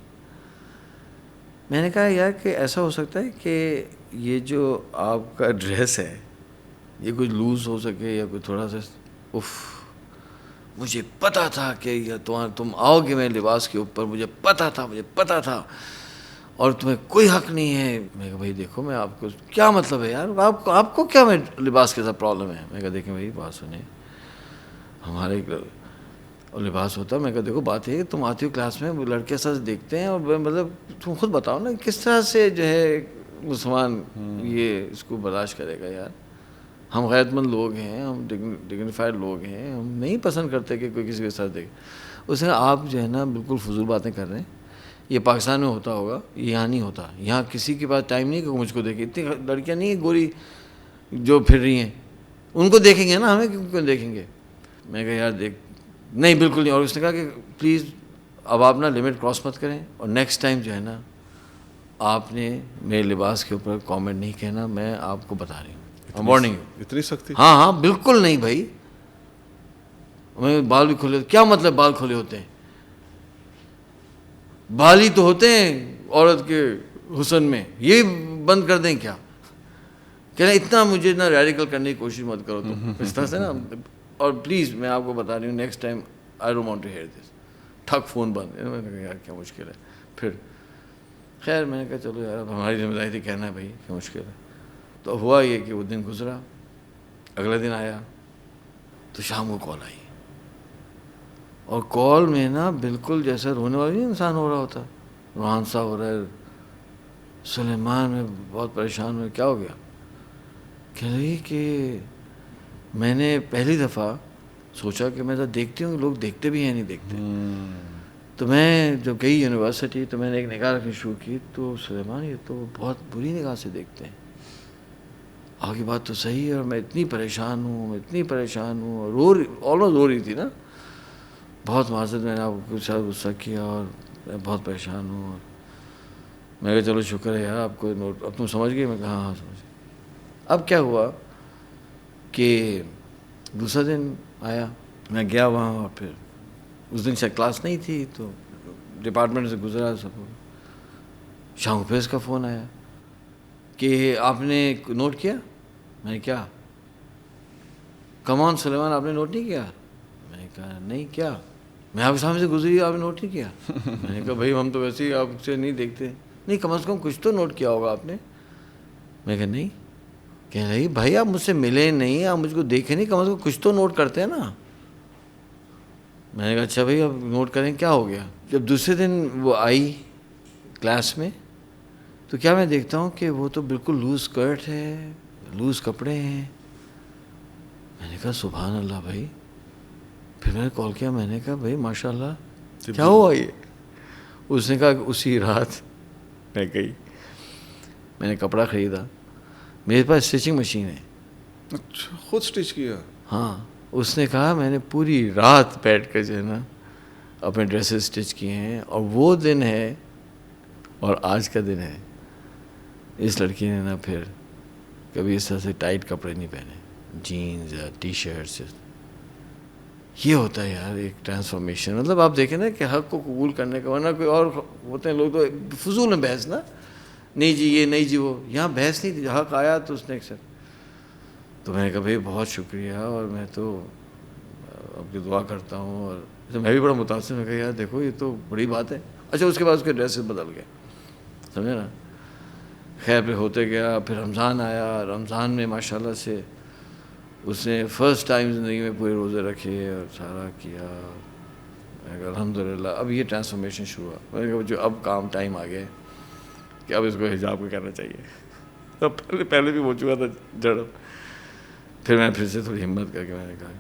میں نے کہا یار کہ ایسا ہو سکتا ہے کہ یہ جو آپ کا ڈریس ہے یہ کچھ لوز ہو سکے یا کوئی تھوڑا سا مجھے پتا تھا کہ تم آؤ گے میرے لباس کے اوپر, مجھے پتا تھا اور تمہیں کوئی حق نہیں ہے. میں کہا بھائی دیکھو میں آپ کو کیا مطلب ہے یار, آپ کو کیا میں لباس کے ساتھ پرابلم ہے. میں کہا دیکھیں بھائی بات سنیں, ہمارے لباس ہوتا ہے. میں کہا دیکھو بات ہے تم آتی ہو کلاس میں لڑکے ساتھ دیکھتے ہیں اور مطلب تم خود بتاؤ نا کس طرح سے جو ہے مسلمان یہ اس کو برداشت کرے گا یار. ہم غیرت مند لوگ ہیں, ہم ڈگنیفائڈ لوگ ہیں, ہم نہیں پسند کرتے کہ کوئی کسی کے ساتھ دیکھے. اس نے آپ جو ہے نا بالکل فضول باتیں کر رہے ہیں. یہ پاکستان میں ہوتا ہوگا, یہاں نہیں ہوتا. یہاں کسی کے پاس ٹائم نہیں کہ مجھ کو دیکھے. اتنی لڑکیاں نہیں ہیں گوری جو پھر رہی ہیں, ان کو دیکھیں گے نا, ہمیں کیوں دیکھیں گے. میں کہا یار دیکھ نہیں بالکل نہیں. اور اس نے کہا کہ پلیز اب آپ نا لمٹ کراس مت کریں اور نیکسٹ ٹائم جو ہے نا آپ نے میرے لباس کے اوپر کامنٹ نہیں کہنا. میں آپ کو بتا رہی ہوں, وارننگ. اتنی سختی؟ ہاں بالکل نہیں بھائی. میں بال بھی کھلے, کیا مطلب بال کھلے ہوتے ہیں؟ بال ہی تو ہوتے ہیں عورت کے حسن میں, یہ بند کر دیں کیا؟ کہنا اتنا مجھے نا ریڈیکل کرنے کی کوشش مت کرو تم اس طرح سے نا. اور پلیز میں آپ کو بتا رہی ہوں next time I don't want to hear this. ٹھک فون بند. میں نے کہا یار کیا مشکل ہے. پھر خیر میں نے کہا چلو یار اب ہماری ذمہ داری تھی کہنا ہے بھائی کیا مشکل ہے. تو ہوا یہ کہ وہ دن گزرا, اگلا دن آیا تو شام کو کال آئی. اور کال میں نا بالکل جیسا رونے والا نہیں انسان ہو رہا ہوتا, روحان سا ہو رہا ہے. سلیمان میں بہت پریشان ہوئے, کیا ہو گیا؟ کہہ رہی کہ میں نے پہلی دفعہ سوچا کہ میں دیکھتی ہوں لوگ دیکھتے بھی ہیں نہیں دیکھتے. تو میں جب گئی یونیورسٹی تو میں نے ایک نگاہ رکھنی شروع کی تو سلیمان یہ تو بہت بری نگاہ سے دیکھتے ہیں. آگے بات تو صحیح ہے اور میں اتنی پریشان ہوں اور آلموسٹ رو رہی تھی نا. بہت معذرت, میں نے آپ کو کچھ غصہ کیا اور میں بہت پریشان ہوں. اور میں کہا چلو شکر ہے یار آپ کو نوٹ, اب تم سمجھ گئے؟ میں کہا ہاں سمجھ گئے. اب کیا ہوا کہ دوسرا دن آیا, میں گیا وہاں اور پھر اس دن شاید کلاس نہیں تھی تو ڈپارٹمنٹ سے گزرا سب. شام کو پھر اس کا فون آیا کہ آپ نے نوٹ کیا؟ میں نے کیا؟ کمان سلیمان آپ نے نوٹ نہیں کیا؟ میں نے کہا نہیں کیا. میں آپ کے سامنے سے گزری آپ نے نوٹ نہیں کیا؟ میں نے کہا بھائی ہم تو ویسے ہی آپ سے نہیں دیکھتے. نہیں کم از کم کچھ تو نوٹ کیا ہوگا آپ نے. میں کہا نہیں. کہہ رہی بھائی آپ مجھ سے ملے نہیں, آپ مجھ کو دیکھے نہیں, کم از کم کچھ تو نوٹ کرتے ہیں نا. میں نے کہا اچھا بھائی اب نوٹ کریں کیا ہو گیا. جب دوسرے دن وہ آئی کلاس میں تو کیا میں دیکھتا ہوں کہ وہ تو بالکل لوز اسکرٹ ہے, لوز کپڑے ہیں. میں نے کہا سبحان اللہ بھائی. پھر میں نے کال کیا, میں نے کہا بھائی ماشاء اللہ کیا ہوا یہ؟ اس نے کہا کہ اسی رات میں گئی, میں نے کپڑا خریدا, میرے پاس اسٹیچنگ مشین ہے. اچھا خود اسٹچ کیا؟ ہاں. اس نے کہا میں نے پوری رات بیٹھ کر جو ہے نا اپنے ڈریسز اسٹچ کیے ہیں. اور وہ دن ہے اور آج کا دن ہے, اس لڑکی نے نا پھر کبھی اس طرح سے ٹائٹ کپڑے نہیں پہنے, جینز یا ٹی شرٹس. یہ ہوتا ہے یار ایک ٹرانسفارمیشن. مطلب آپ دیکھیں نا کہ حق کو قبول کرنے کا, ورنہ کوئی اور ہوتے ہیں لوگ تو فضول میں بحث نا, نہیں جی یہ نہیں جی وہ, یہاں بحث نہیں تھی, حق آیا تو اس نے ایکسیپٹ. تو میں نے کہا بھائی بہت شکریہ, اور میں تو آپ کی دعا کرتا ہوں. اور میں بھی بڑا متاثر, میں کہا یار دیکھو یہ تو بڑی بات ہے. اچھا اس کے بعد اس کے ڈریسز بدل گئے, سمجھے نا. خیر پھر ہوتے گیا, پھر رمضان آیا. رمضان میں ماشاء اللہ سے اس نے فرسٹ ٹائم زندگی میں پورے روزے رکھے اور سارا کیا. میں کہا الحمدللہ اب یہ ٹرانسفارمیشن شروع ہوا. میں نے کہا جو اب کام ٹائم آ گیا کہ اب اس کو حجاب کو کرنا چاہیے. اب پہلے بھی ہو چکا تھا جڑپ. پھر میں پھر سے تھوڑی ہمت کر کے میں نے کہا,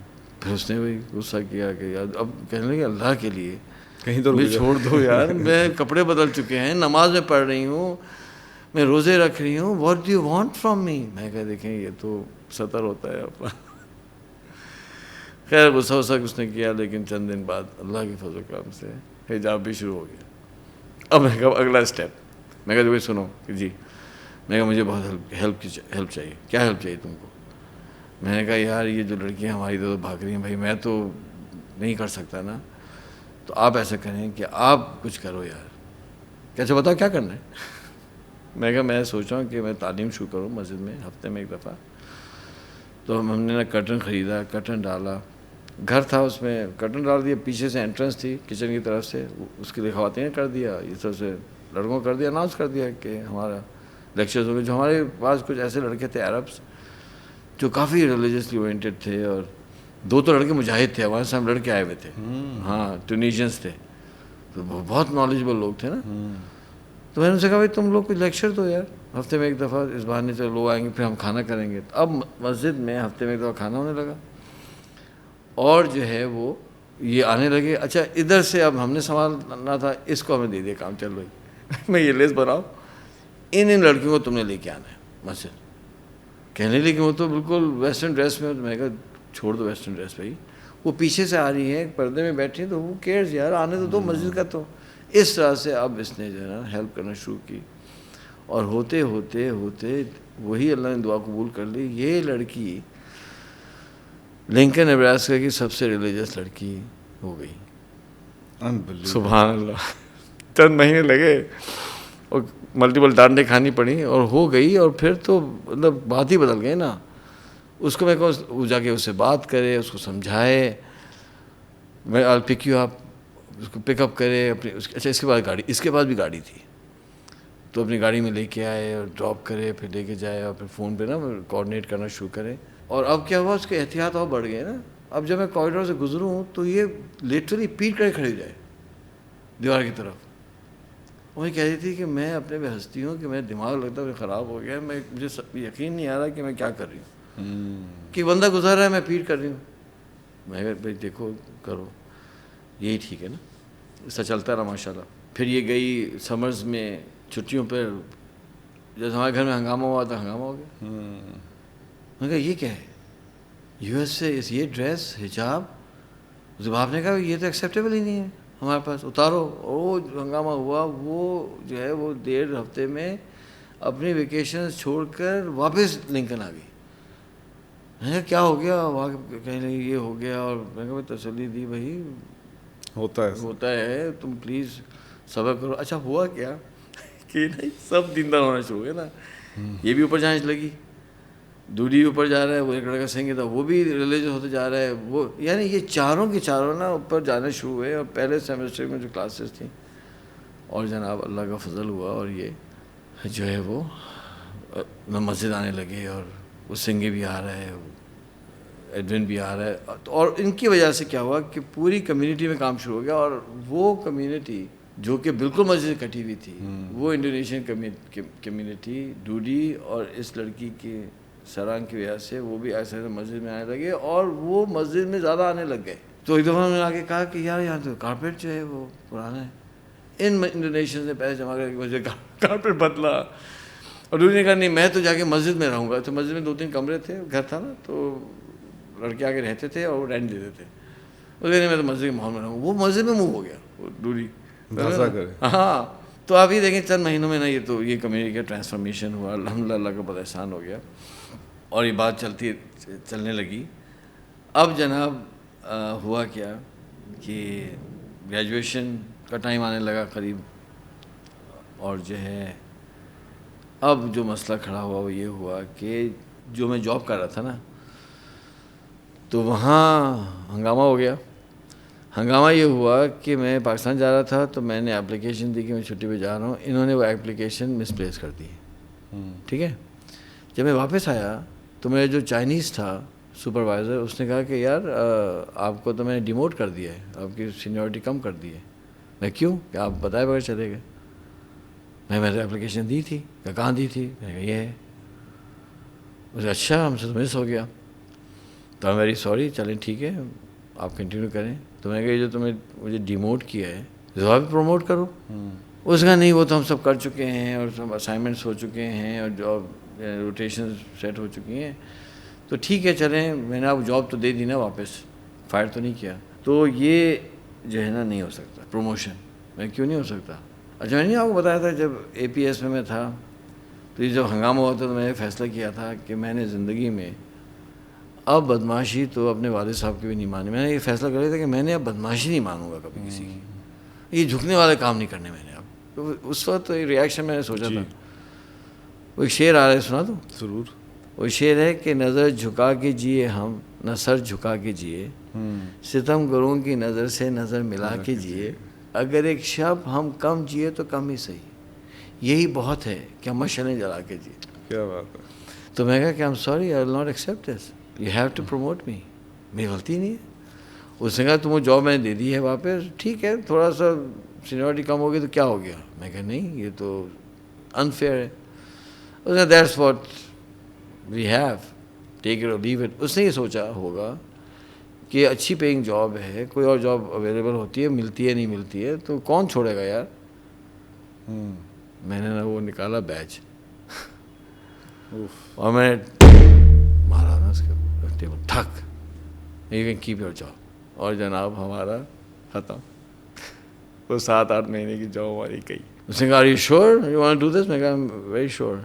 پھر اس نے وہی غصہ کیا کہ یار اب کہنے لگے اللہ کے لیے کہیں تو مجھے چھوڑ دو یار, میں کپڑے بدل چکے ہیں, نماز میں پڑھ رہی ہوں, میں روزے رکھ رہی ہوں, what do you want from me. میں کہا دیکھیں یہ تو سطر ہوتا ہے اپنا. خیر غصہ وصہ اس نے کیا, لیکن چند دن بعد اللہ کی فضل و کرم سے حجاب بھی شروع ہو گیا. اب میں کہا اگلا اسٹیپ, میں کہا سنو کہ جی, میں کہا مجھے بہت ہیلپ چاہیے. کیا ہیلپ چاہیے تم کو؟ میں نے کہا یار یہ جو لڑکیاں ہماری تو بھاگ رہی ہیں بھائی, میں تو نہیں کر سکتا نا, تو آپ ایسا کریں کہ آپ کچھ کرو یار. کیسے بتاؤ کیا کرنا ہے؟ میں کہا میں سوچ رہا ہوں کہ میں تعلیم شروع کروں مسجد میں ہفتے میں ایک دفعہ. تو ہم نے نا کرٹن خریدا, کرٹن ڈالا, گھر تھا اس میں کرٹن ڈال دیا, پیچھے سے انٹرنس تھی کچن کی طرف سے, اس کے لیے خواتین کر دیا, اس طرف سے لڑکوں کر دیا, اناؤنس کر دیا کہ ہمارا لیکچرز ہو گئے. جو ہمارے پاس کچھ ایسے لڑکے تھے عربس جو کافی ریلیجیسلی اورینٹیڈ تھے, اور 2 تو لڑکے مجاہد تھے, ہمارے سامنے لڑکے آئے ہوئے تھے, ہاں ٹونیشینس تھے, تو بہت نالجبل لوگ تھے نا. تو میں نے ان سے کہا بھائی تم لوگ کوئی لیکچر دو یار ہفتے میں ایک دفعہ, اس بہانے سے لوگ آئیں گے, پھر ہم کھانا کریں گے. اب مسجد میں ہفتے میں ایک دفعہ کھانا ہونے لگا, اور جو ہے وہ یہ آنے لگے. اچھا ادھر سے اب ہم نے سنبھالنا تھا, اس کو ہمیں دے دیا کام, چل بھائی میں یہ لیس بناؤ, ان لڑکیوں کو تم نے لے کے آنا ہے مسجد. کہنے لگے کہ وہ تو بالکل ویسٹرن ڈریس میں. میں کہا چھوڑ دو ویسٹرن ڈریس بھائی, وہ پیچھے سے آ رہی ہے پردے میں بیٹھی, تو وہ کیئرز یار, آنے تو دو مسجد کا. تو اس طرح سے اب اس نے جو ہے نا ہیلپ کرنا شروع کی, اور ہوتے ہوتے ہوتے وہی اللہ نے دعا قبول کر لی. یہ لڑکی لنکن نیبراسکا کی سب سے ریلیجس لڑکی ہو گئی. سبحان اللہ. چند مہینے لگے اور ملٹیپل ڈانٹیں کھانی پڑی اور ہو گئی. اور پھر تو مطلب بات ہی بدل گئی نا. اس کو میں کہوں وہ جا کے اس سے بات کرے, اس کو سمجھائے, میں آل پک یو آپ, اس کو پک اپ کرے اپنی. اچھا اس کے بعد گاڑی, اس کے بعد بھی گاڑی تھی, تو اپنی گاڑی میں لے کے آئے اور ڈراپ کرے, پھر لے کے جائے, اور پھر فون پہ نا کوآرڈینیٹ کرنا شروع کرے. اور اب کیا ہوا, اس کے احتیاط اور بڑھ گئے نا. اب جب میں کوریڈور سے گزروں تو یہ لٹرلی پیٹ کر کھڑی ہو جائے دیوار کی طرف. وہی کہہ رہی تھی کہ میں اپنے پہ ہنستی ہوں کہ میرا دماغ لگتا ہے خراب ہو گیا, مجھے یقین نہیں آ رہا کہ میں کیا کر رہی ہوں, کہ بندہ گزر رہا ہے میں پیٹ کر رہی ہوں. میں بھائی دیکھو کرو, یہی ٹھیک ہے نا. ایسا چلتا رہا ماشاء اللہ. پھر یہ گئی سمرز میں چھٹیوں پہ, جیسے ہمارے گھر میں ہنگامہ ہوا تھا, ہنگامہ ہو گیا. میں نے کہا یہ کیا ہے, یو ایس سے یہ ڈریس حجاب. اس باپ نے کہا یہ تو ایکسیپٹیبل ہی نہیں ہے ہمارے پاس, اتارو. اور وہ جو ہنگامہ ہوا, وہ جو ہے وہ 1.5 ہفتے میں اپنی ویکیشنز چھوڑ کر واپس لنکن آ گئی. میں نے کہا کیا ہو گیا, وہاں کہیں نہیں یہ ہو گیا. اور میں نے کہا تسلی دی, بھائی ہوتا ہے, تم پلیز صبر کرو. اچھا ہوا کیا کہ نہیں سب دیندار ہونا شروع ہو گیا نا. یہ بھی اوپر جانچ لگی, دودھی اوپر جا رہا ہے, وہ ایک لڑکا سنگی تھا وہ بھی ریلیجس ہوتے جا رہا ہے. وہ یعنی یہ چاروں کے چاروں نا اوپر جانے شروع ہوئے. اور پہلے سیمسٹر میں جو کلاسز تھیں, اور جناب اللہ کا فضل ہوا, اور یہ جو ہے وہ مسجد آنے لگے, اور وہ سنگی بھی آ رہا ہے, ایڈون بھی آ رہا ہے. اور ان کی وجہ سے کیا ہوا کہ پوری کمیونٹی میں کام شروع ہو گیا. اور وہ کمیونٹی جو کہ بالکل مسجد کٹی ہوئی تھی, وہ انڈونیشین کمیونٹی ڈوڈی اور اس لڑکی کے سرانگ کی وجہ سے وہ بھی ایسے مسجد میں آنے لگے, اور وہ مسجد میں زیادہ آنے لگ گئے. تو ایک دفعہ میں نے آ کے کہا کہ یار یہاں تو کارپیٹ جو ہے وہ پرانا ہے. ان انڈونیشینز نے پیسے جمع کر کے مجھے کارپیٹ بدلا. اور ڈوڈی نے کہا نہیں میں تو جا کے مسجد میں رہوں گا. تو مسجد میں 2-3 کمرے تھے, گھر تھا نا, تو لڑکے آگے رہتے تھے اور وہ رینٹ دیتے تھے. وہ کہنے میں تو مسجد کے ماحول میں رہوں. وہ مسجد میں موو ہو گیا وہ ڈوڈی. ہاں تو آپ یہ دیکھیں چند مہینوں میں نا یہ تو یہ کمیونٹی کا ٹرانسفارمیشن ہوا. الحمدللہ اللہ کا بڑا احسان ہو گیا, اور یہ بات چلنے لگی. اب جناب ہوا کیا کہ گریجویشن کا ٹائم آنے لگا قریب, اور جو ہے اب جو مسئلہ کھڑا ہوا وہ یہ ہوا کہ جو میں جاب کر رہا تھا نا, تو وہاں ہنگامہ ہو گیا. ہنگامہ یہ ہوا کہ میں پاکستان جا رہا تھا, تو میں نے اپلیکیشن دی کہ میں چھٹی پہ جا رہا ہوں. انہوں نے وہ اپلیکیشن مس پلیس کر دی. ٹھیک ہے, جب میں واپس آیا تو میرا جو چائنیز تھا سپروائزر, اس نے کہا کہ یار آپ کو تو میں نے ڈیموٹ کر دیا ہے, آپ کی سینیورٹی کم کر دی ہے. میں کیوں, کہ آپ بتائے بغیر چلے گئے. میں نے اپلیکیشن دی تھی. کہ کہاں دی تھی؟ میں نے کہا یہ ہے. اسے اچھا ہم سے تو مس ہو گیا. تو آئی ویری سوری, چلیں ٹھیک ہے آپ کنٹینیو کریں. تو میں نے کہا یہ جو تمہیں مجھے ڈیموٹ کیا ہے بھی پروموٹ کرو. اس کا نہیں, وہ تو ہم سب کر چکے ہیں اور سب اسائنمنٹس ہو چکے ہیں اور جاب روٹیشن سیٹ ہو چکی ہیں, تو ٹھیک ہے چلیں. میں نے اب جاب تو دے دی نا واپس, فائر تو نہیں کیا. تو یہ جو ہے نا نہیں ہو سکتا پروموشن. میں کیوں نہیں ہو سکتا؟ اچھا میں نے آپ کو بتایا تھا جب اے پی ایس میں تھا تو یہ جب ہنگامہ ہوا تھا تو میں نے فیصلہ کیا تھا کہ میں نے زندگی میں اب بدماشی تو اپنے والد صاحب کی بھی نہیں مانی. میں نے یہ فیصلہ کر لیا تھا کہ میں نے اب بدماشی نہیں مانوں گا کبھی کسی کی. یہ جھکنے والے کام نہیں کرنے میں نے اب. تو اس وقت ریئیکشن میں نے سوچا تھا. وہ ایک شعر آ رہا ہے, سنا دوں؟ ضرور. وہ شعر ہے کہ نظر جھکا کے جیے ہم نہ سر جھکا کے جیے, ستم گروں کی نظر سے نظر ملا کے جیے, اگر ایک شب ہم کم جیے تو کم ہی صحیح, یہی بہت ہے کہ ہم مشعلیں جلا کے جیے. کیا بات ہے. تو میں کہا کہ I'm sorry, I will not accept this. You have to promote me. میری غلطی نہیں ہے. اس نے کہا تم وہ جاب میں نے دے دی ہے واپس, ٹھیک ہے تھوڑا سا سینیورٹی کم ہوگی تو کیا ہو گیا. میں کہا نہیں, یہ تو انفیئر ہے. اس نے that's what we have, take it or leave it. اس نے یہ سوچا ہوگا کہ اچھی پیئنگ جاب ہے, کوئی اور جاب اویلیبل ہوتی ہے, ملتی ہے نہیں ملتی ہے, تو کون چھوڑے گا یار. میں نے نا وہ نکالا بیچ اور میں نے مارا نا اس کے ٹیبل ٹھک, you can keep your job. اور جناب ہمارا ختم. وہ 7-8 مہینے کی جاب ہماری گئی. اس نے کہا are you sure you want to do this? میں کہا very sure.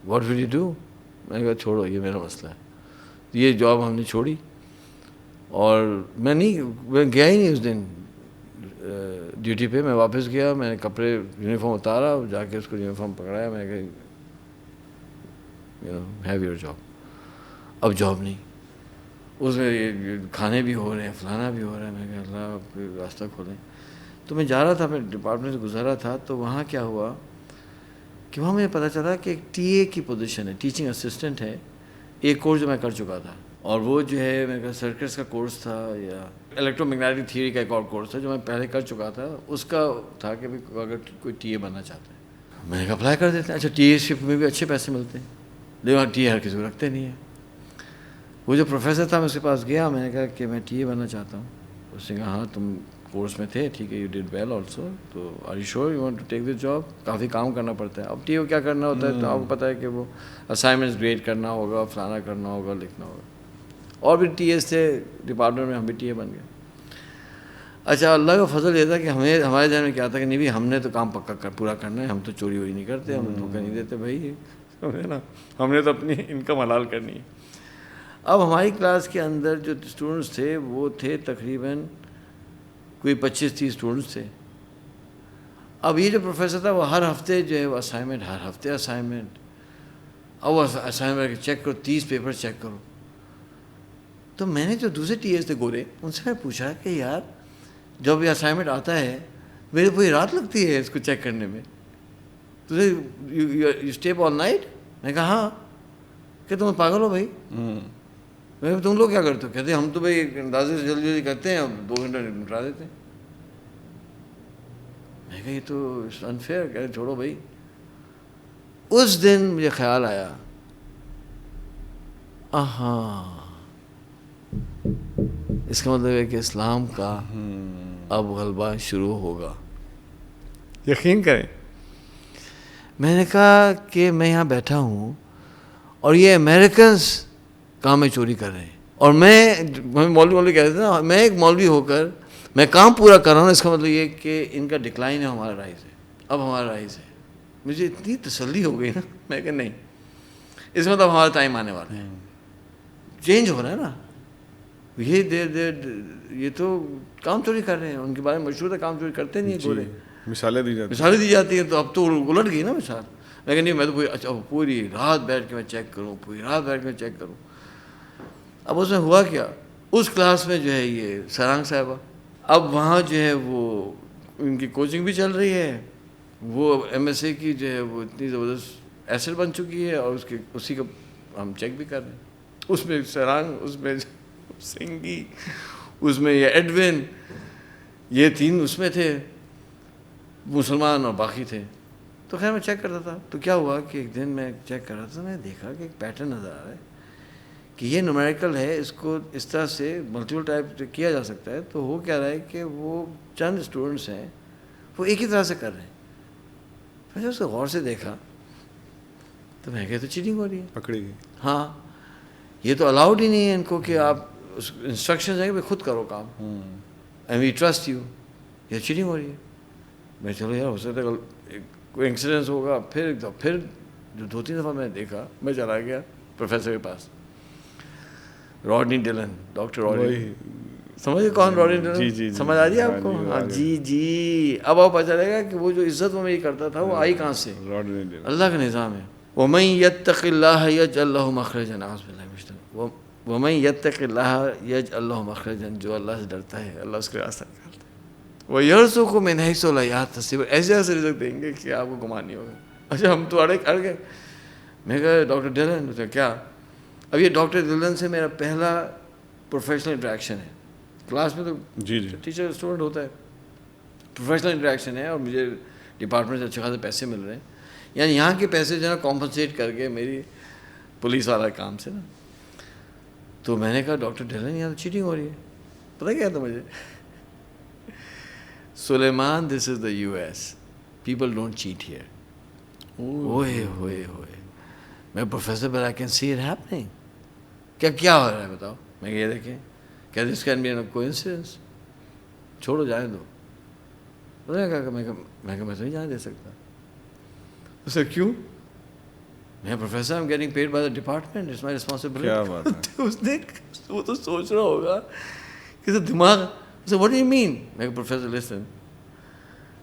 What will you do? میں نے کہا چھوڑو, یہ میرا مسئلہ ہے. یہ جاب ہم نے چھوڑی اور میں گیا ہی نہیں اس دن ڈیوٹی پہ. میں واپس گیا, میں نے کپڑے یونیفارم اتارا, جا کے اس کو یونیفارم پکڑایا. میں نے کہا ہیو یور جاب. اب جاب نہیں, اس میں کھانے بھی ہو رہے ہیں, فلانا بھی ہو رہا ہے. میں کہا اللہ آپ کوئی راستہ کھولیں. تو میں جا رہا تھا, اپنے ڈپارٹمنٹ سے گزر رہا تھا, تو وہاں کیا ہوا کہ وہاں مجھے پتہ چلا کہ ایک ٹی اے کی پوزیشن ہے, ٹیچنگ اسسٹنٹ ہے. ایک کورس جو میں کر چکا تھا, اور وہ جو ہے میں کہا سرکٹس کا کورس تھا یا الیکٹرو میگنیٹک تھیوری کا ایک اور کورس تھا جو میں پہلے کر چکا تھا. اس کا تھا کہ اگر کوئی ٹی اے بننا چاہتا ہے, میں نے کہا اپلائی کر دیتے ہیں. اچھا ٹی اے شپ میں بھی اچھے پیسے ملتے ہیں, لیکن وہاں ٹی اے ہر کسی کو رکھتے نہیں ہیں. وہ جو پروفیسر تھا میں اس کے پاس گیا, میں نے کہا کہ میں ٹی اے بننا چاہتا ہوں. اس نے کہا ہاں تم کورس میں تھے, ٹھیک ہے, یو ڈیڈ ویل آلسو, تو are you sure you want to take this job? کافی کام کرنا پڑتا ہے. اب ٹی اے کیا کرنا ہوتا ہے تو آپ کو پتہ ہے کہ وہ اسائنمنٹس گریڈ کرنا ہوگا, فلانا کرنا ہوگا, لکھنا ہوگا. اور بھی ٹی ایس تھے ڈپارٹمنٹ میں, ہم بھی ٹی اے بن گئے. اچھا اللہ کا فضل یہ تھا کہ ہمارے ذہن میں کیا تھا کہ نہیں بھی ہم نے تو کام پکا پورا کرنا ہے, ہم تو چوری ووری نہیں کرتے, ہم دھوکہ نہیں دیتے بھائی, نا ہم نے تو اپنی انکم حلال کرنی ہے. اب ہماری کلاس کے اندر جو اسٹوڈنٹس تھے وہ تھے تقریباً کوئی 25-30 اسٹوڈنٹس تھے. اب یہ جو پروفیسر تھا وہ ہر ہفتے جو ہے وہ اسائنمنٹ, ہر ہفتے اسائنمنٹ, اب وہ اسائنمنٹ چیک کرو, 30 پیپر چیک کرو. تو میں نے جو دوسرے ٹی ایس تھے گورے, ان سے میں پوچھا کہ یار جب یہ اسائنمنٹ آتا ہے میرے پوری رات لگتی ہے اس کو چیک کرنے میں, تو you stay up all night? میں نے کہا ہاں. کہ تم پاگل ہو بھائی, میں تم لوگ کیا کرتے ہو؟ کہتے ہم تو بھائی اندازے سے جلدی کرتے ہیں, اب 2 گھنٹے نپٹا دیتے ہیں. میں کہا یہ تو انفیئر. کہتے چھوڑو بھائی. اس دن مجھے خیال آیا ہاں اس کا مطلب ہے کہ اسلام کا اب غلبہ شروع ہوگا. یقین کریں, میں نے کہا کہ میں یہاں بیٹھا ہوں اور یہ امریکنز کام میں چوری کر رہے ہیں, اور میں مولوی کہتے ہیں نا, میں ایک مولوی ہو کر میں کام پورا کر رہا ہوں. اس کا مطلب یہ کہ ان کا ڈکلائن ہے, ہمارا رائز ہے, اب ہمارا رائز ہے. مجھے اتنی تسلی ہو گئی نا, میں کہ نہیں اس کا مطلب ہمارا ٹائم آنے والا ہے, چینج ہو رہا ہے نا. یہ تو کام چوری کر رہے ہیں, ان کے بارے میں مشہور ہے کام چوری کرتے نہیں ہیں گورے. مثالیں دی جاتی ہیں, تو اب تو الٹ گئی نا مثال. لیکن نہیں, میں تو پوری رات بیٹھ کے میں چیک کروں. اب اس میں ہوا کیا, اس کلاس میں جو ہے یہ سرانگ صاحبہ, اب وہاں جو ہے وہ ان کی کوچنگ بھی چل رہی ہے, وہ ایم ایس اے کی جو ہے وہ اتنی زبردست ایسٹ بن چکی ہے, اور اسی کا ہم چیک بھی کر رہے ہیں. اس میں سرانگ, اس میں سنگی, اس میں یہ ایڈون, یہ 3 اس میں تھے مسلمان اور باقی تھے. تو خیر میں چیک کرتا تھا. تو کیا ہوا کہ ایک دن میں چیک کر رہا تھا, میں دیکھا کہ ایک پیٹرن نظر آ رہا ہے کہ یہ نومیریکل ہے, اس کو اس طرح سے ملٹیپل ٹائپ کیا جا سکتا ہے. تو ہو کیا رہا ہے کہ وہ چند اسٹوڈنٹس ہیں وہ ایک ہی طرح سے کر رہے ہیں. میں نے اس کو غور سے دیکھا تو میں کہا تو چیٹنگ ہو رہی ہے, پکڑی گئی. ہاں, یہ تو الاؤڈ ہی نہیں ہے ان کو کہ آپ انسٹرکشنز ہیں کہ خود کرو کام, اینڈ وی ٹرسٹ یو. یہ چیٹنگ ہو رہی ہے. میں چلو یار ہو سکتا ہے کوئی انسیڈنس ہوگا. پھر جو 2-3 دفعہ میں نے دیکھا, میں چلا گیا پروفیسر کے پاس, راڈنی ڈلن, ڈاکٹر راڈنی, سمجھے کون راڈنی ڈلن؟ جی سمجھ آ رہی ہے آپ کو؟ ہاں جی. اب آپ پتہ چلے گا کہ وہ جو عزت وہ میری کرتا تھا وہ آئی کہاں سے. اللہ کا نظام ہے. وَمَن يَتَّقِ اللَّهَ يَجْعَلْ لَهُ مَخْرَجًا. اعوذ باللہ من الشیطان. وَمَن يَتَّقِ اللَّهَ يَجْعَلْ لَهُ مَخْرَجًا. جو اللہ سے ڈرتا ہے اللہ اس کے راستہ نکالتا ہے. وَيَرْزُقْهُ مِنْ حَيْثُ لَا يَحْتَسِبُ. ایسے رزق دیں گے کہ آپ کو گمان نہیں ہوگا. اچھا ہم تو اڑ گئے. میں کہا ڈاکٹر ڈلن. کیا؟ اب یہ ڈاکٹر ڈلن سے میرا پہلا پروفیشنل انٹریکشن ہے. کلاس میں تو ٹیچر اسٹوڈنٹ ہوتا ہے, پروفیشنل انٹریکشن ہے, اور مجھے ڈپارٹمنٹ سے اچھے خاصے پیسے مل رہے ہیں. یعنی یہاں کے پیسے جو ہے نا کمپنسیٹ کر کے میری پولیس والا کام سے نا. تو میں نے کہا ڈاکٹر ڈلن یہاں تو چیٹنگ ہو رہی ہے. پتہ کیا تھا مجھے؟ Suleman, this is the US. People don't cheat here. ہوئے میں professor but I can see it happening. کیا ہو رہا ہے بتاؤ؟ میں یہ دیکھیں کیا this can be an coincidence. چھوڑو جانے دو. میں تو نہیں جانے دے سکتا. اسے کیوں؟ میں professor am getting paid by the department, it's my responsibility. کیا بات ہے. اس نے وہ تو سوچ رہا ہوگا کہ دماغ. What do you mean? میں professor listen,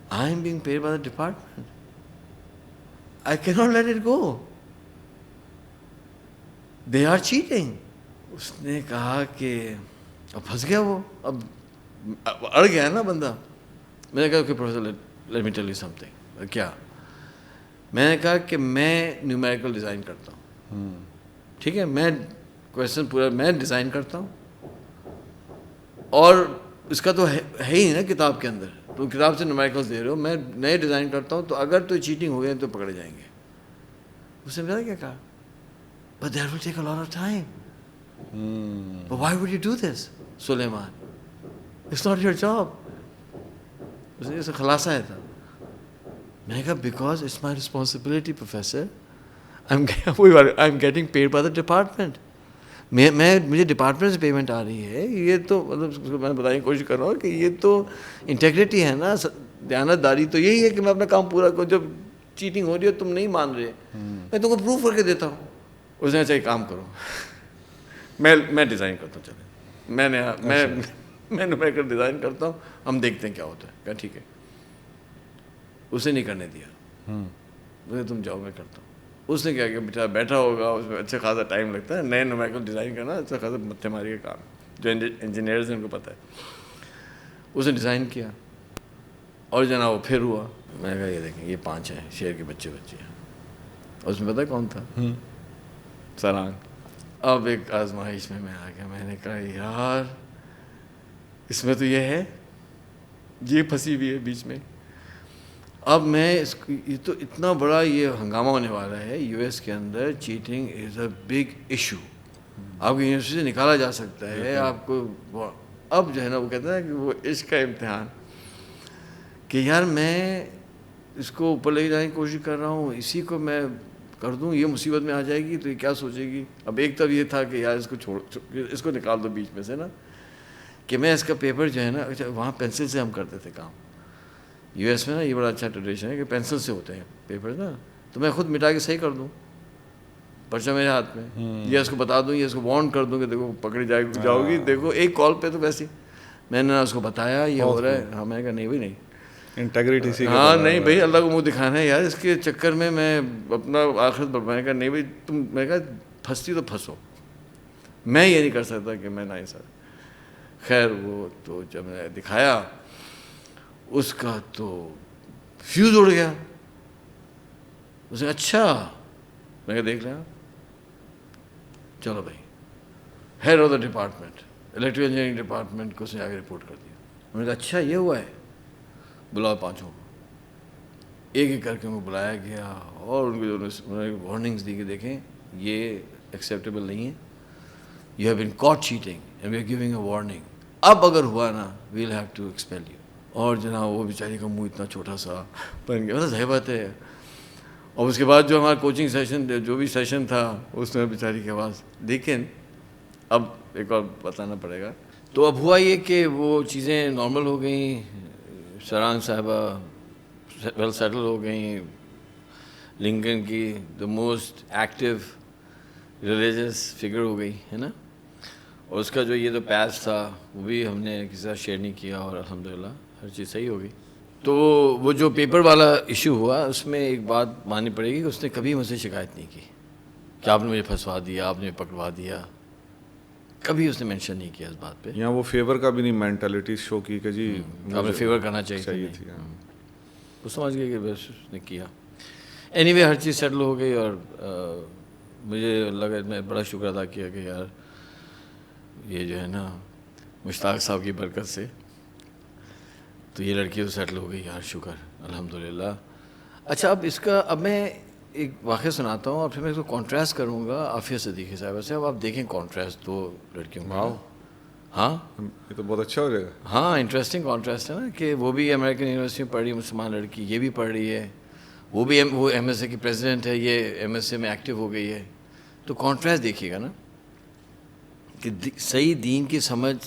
I am being paid by the department, I can not let it go, they are cheating. اس نے کہا کہ اب پھنس گیا وہ, اب اڑ گیا نا بندہ. میں نے کہا کہ professor let me tell you some thing. کیا؟ میں نے کہا کہ میں نیومیریکل ڈیزائن کرتا ہوں. ٹھیک ہے, میں کویشچن پورا میں ڈیزائن کرتا ہوں, اور اس کا تو ہے ہی نہیں نا کتاب کے اندر. تو کتاب سے نیومیریکلس دے رہے ہو, میں نئے ڈیزائن کرتا ہوں, تو اگر تو چیٹنگ ہو گئی تو پکڑے جائیں گے. اس نے کیا کہا, but that will take a lot of time. But why would you do this, Sulaiman? It's not your job. اس نے خلاصہ ہے تھا. میں نے کہا because it's my responsibility, professor. I'm getting paid by the department. مجھے ڈپارٹمنٹ سے payment آ رہی ہے. یہ تو مطلب میں بتانے کی کوشش کر رہا ہوں کہ یہ تو انٹیگریٹی ہے نا, دیانت داری تو یہی ہے کہ میں اپنا کام پورا کروں. جب چیٹنگ ہو رہی ہے تم نہیں مان رہے, میں تم کو پروف کر کے دیتا ہوں. اس نے چاہیے کام کرو, میں ڈیزائن کرتا ہوں. چلے میں نیومیریکل ڈیزائن کرتا ہوں, ہم دیکھتے ہیں کیا ہوتا ہے. کہا ٹھیک ہے. اسے نہیں کرنے دیا. تم جاؤ میں کرتا ہوں. اس نے کیا کہ بیچارہ بیٹھا ہوگا, اس میں اچھا خاصا ٹائم لگتا ہے. نئے نیومیریکل ڈیزائن کرنا اچھا خاصا متھے ماری کا کام, جو انجینئرز ہیں ان کو پتہ ہے. اس نے ڈیزائن کیا اور جناب وہ پھر ہوا. میں نے کہا یہ دیکھیں یہ 5 ہیں شیر کے بچے ہیں. اور اس میں پتہ کون تھا؟ سرانگ. اب ایک آزمائش میں آ گیا. میں نے کہا یار اس میں تو یہ ہے, یہ پھنسی ہوئی ہے بیچ میں. اب میں اس کو, یہ تو اتنا بڑا یہ ہنگامہ ہونے والا ہے US کے اندر. Cheating is a big issue. آپ کو یونیورسٹی سے نکالا جا سکتا ہے. آپ کو اب جو ہے نا وہ کہتے ہیں کہ وہ عشق کا امتحان, کہ یار میں اس کو اوپر لے جانے کی کوشش کر رہا ہوں, اسی کو میں کر دوں, یہ مصیبت میں آ جائے گی تو یہ کیا سوچے گی. اب ایک طرف یہ تھا کہ یار اس کو اس کو نکال دو بیچ میں سے نا, کہ میں اس کا پیپر جو ہے نا, وہاں پینسل سے ہم کرتے تھے کام. US میں نا یہ بڑا اچھا ٹریڈیشن ہے کہ پینسل سے ہوتے ہیں پیپر نا, تو میں خود مٹا کے صحیح کر دوں. پرچہ میرے ہاتھ میں, یہ اس کو بتا دوں, یہ اس کو وارن کر دوں کہ دیکھو پکڑی جاؤ گی, دیکھو ایک کال پہ. تو ویسے میں نے اس کو بتایا یہ ہو رہا ہے. ہاں میں نے کہا نہیں بھائی نہیں, انٹیگریٹی سی. ہاں نہیں بھائی اللہ کو منہ دکھانا ہے یار, اس کے چکر میں اپنا آخرت پر. میں نے کہا نہیں بھائی تم, میں نے کہا پھنستی تو پھنسو, میں یہ نہیں کر سکتا کہ میں نہ ہی سر. خیر وہ تو جب میں نے دکھایا اس کا تو فیوز اڑ گیا. اس نے اچھا, میں کہا دیکھ لیں چلو بھائی head of the department electrical engineering department کو اس نے آگے رپورٹ کر دیا. میں نے کہا اچھا یہ ہوا ہے, بلاؤ پانچوں کو. ایک ایک کر کے ان کو بلایا گیا اور ان کو انہوں نے وارننگس دی کہ دیکھیں یہ ایکسیپٹیبل نہیں ہے, you have been caught cheating and we are giving a warning. اب اگر ہوا نا we'll have to expel you. اور جناب وہ بیچاری کا منہ اتنا چھوٹا سا بن گیا, صحیح بات ہے. اور اس کے بعد جو ہمارا کوچنگ سیشن جو بھی سیشن تھا اس میں بیچاری کی آواز. لیکن اب ایک اور بتانا پڑے گا. تو اب ہوا یہ کہ وہ چیزیں نارمل ہو گئیں, سرانگ صاحبہ ویل سیٹل ہو گئیں, لنکن کی the most active religious figure ہو گئی ہے نا, اور اس کا جو یہ تو پیس تھا وہ بھی ہم نے کسی سے شیئر نہیں کیا, اور الحمدللہ ہر چیز صحیح ہو گئی. تو وہ جو پیپر والا ایشو ہوا اس میں ایک بات ماننی پڑے گی کہ اس نے کبھی مجھ سے شکایت نہیں کی کہ آپ نے مجھے پھنسوا دیا, آپ نے پکڑوا دیا, کبھی اس نے مینشن نہیں کیا اس بات پہ. یہاں وہ فیور کا بھی نہیں مینٹیلٹی شو کی کہ جی آپ نے فیور کرنا چاہیے تھی. وہ سمجھ گئے کہ بس اس نے کیا. اینی وے ہر چیز سیٹل ہو گئی, اور مجھے لگا میں بڑا شکر ادا کیا کہ یار یہ جو ہے نا مشتاق صاحب کی برکت سے تو یہ لڑکی تو سیٹل ہو گئی یار, شکر الحمدللہ. اچھا اب میں ایک واقعہ سناتا ہوں اور پھر میں اس کو کانٹراسٹ کروں گا عافیہ صدیقی صاحبہ سے. اب آپ دیکھیں کانٹراسٹ دو لڑکیوں کا. ہاں یہ تو بہت اچھا ہو جائے گا. ہاں انٹرسٹنگ کانٹراسٹ ہے نا, کہ وہ بھی امریکن یونیورسٹی میں پڑھ رہی ہے مسلمان لڑکی, یہ بھی پڑھ رہی ہے, وہ بھی وہ ایم ایس اے کی پریزیڈنٹ ہے, یہ ایم ایس اے میں ایکٹیو ہو گئی ہے. تو کانٹراسٹ دیکھیے گا نا کہ صحیح دین کی سمجھ,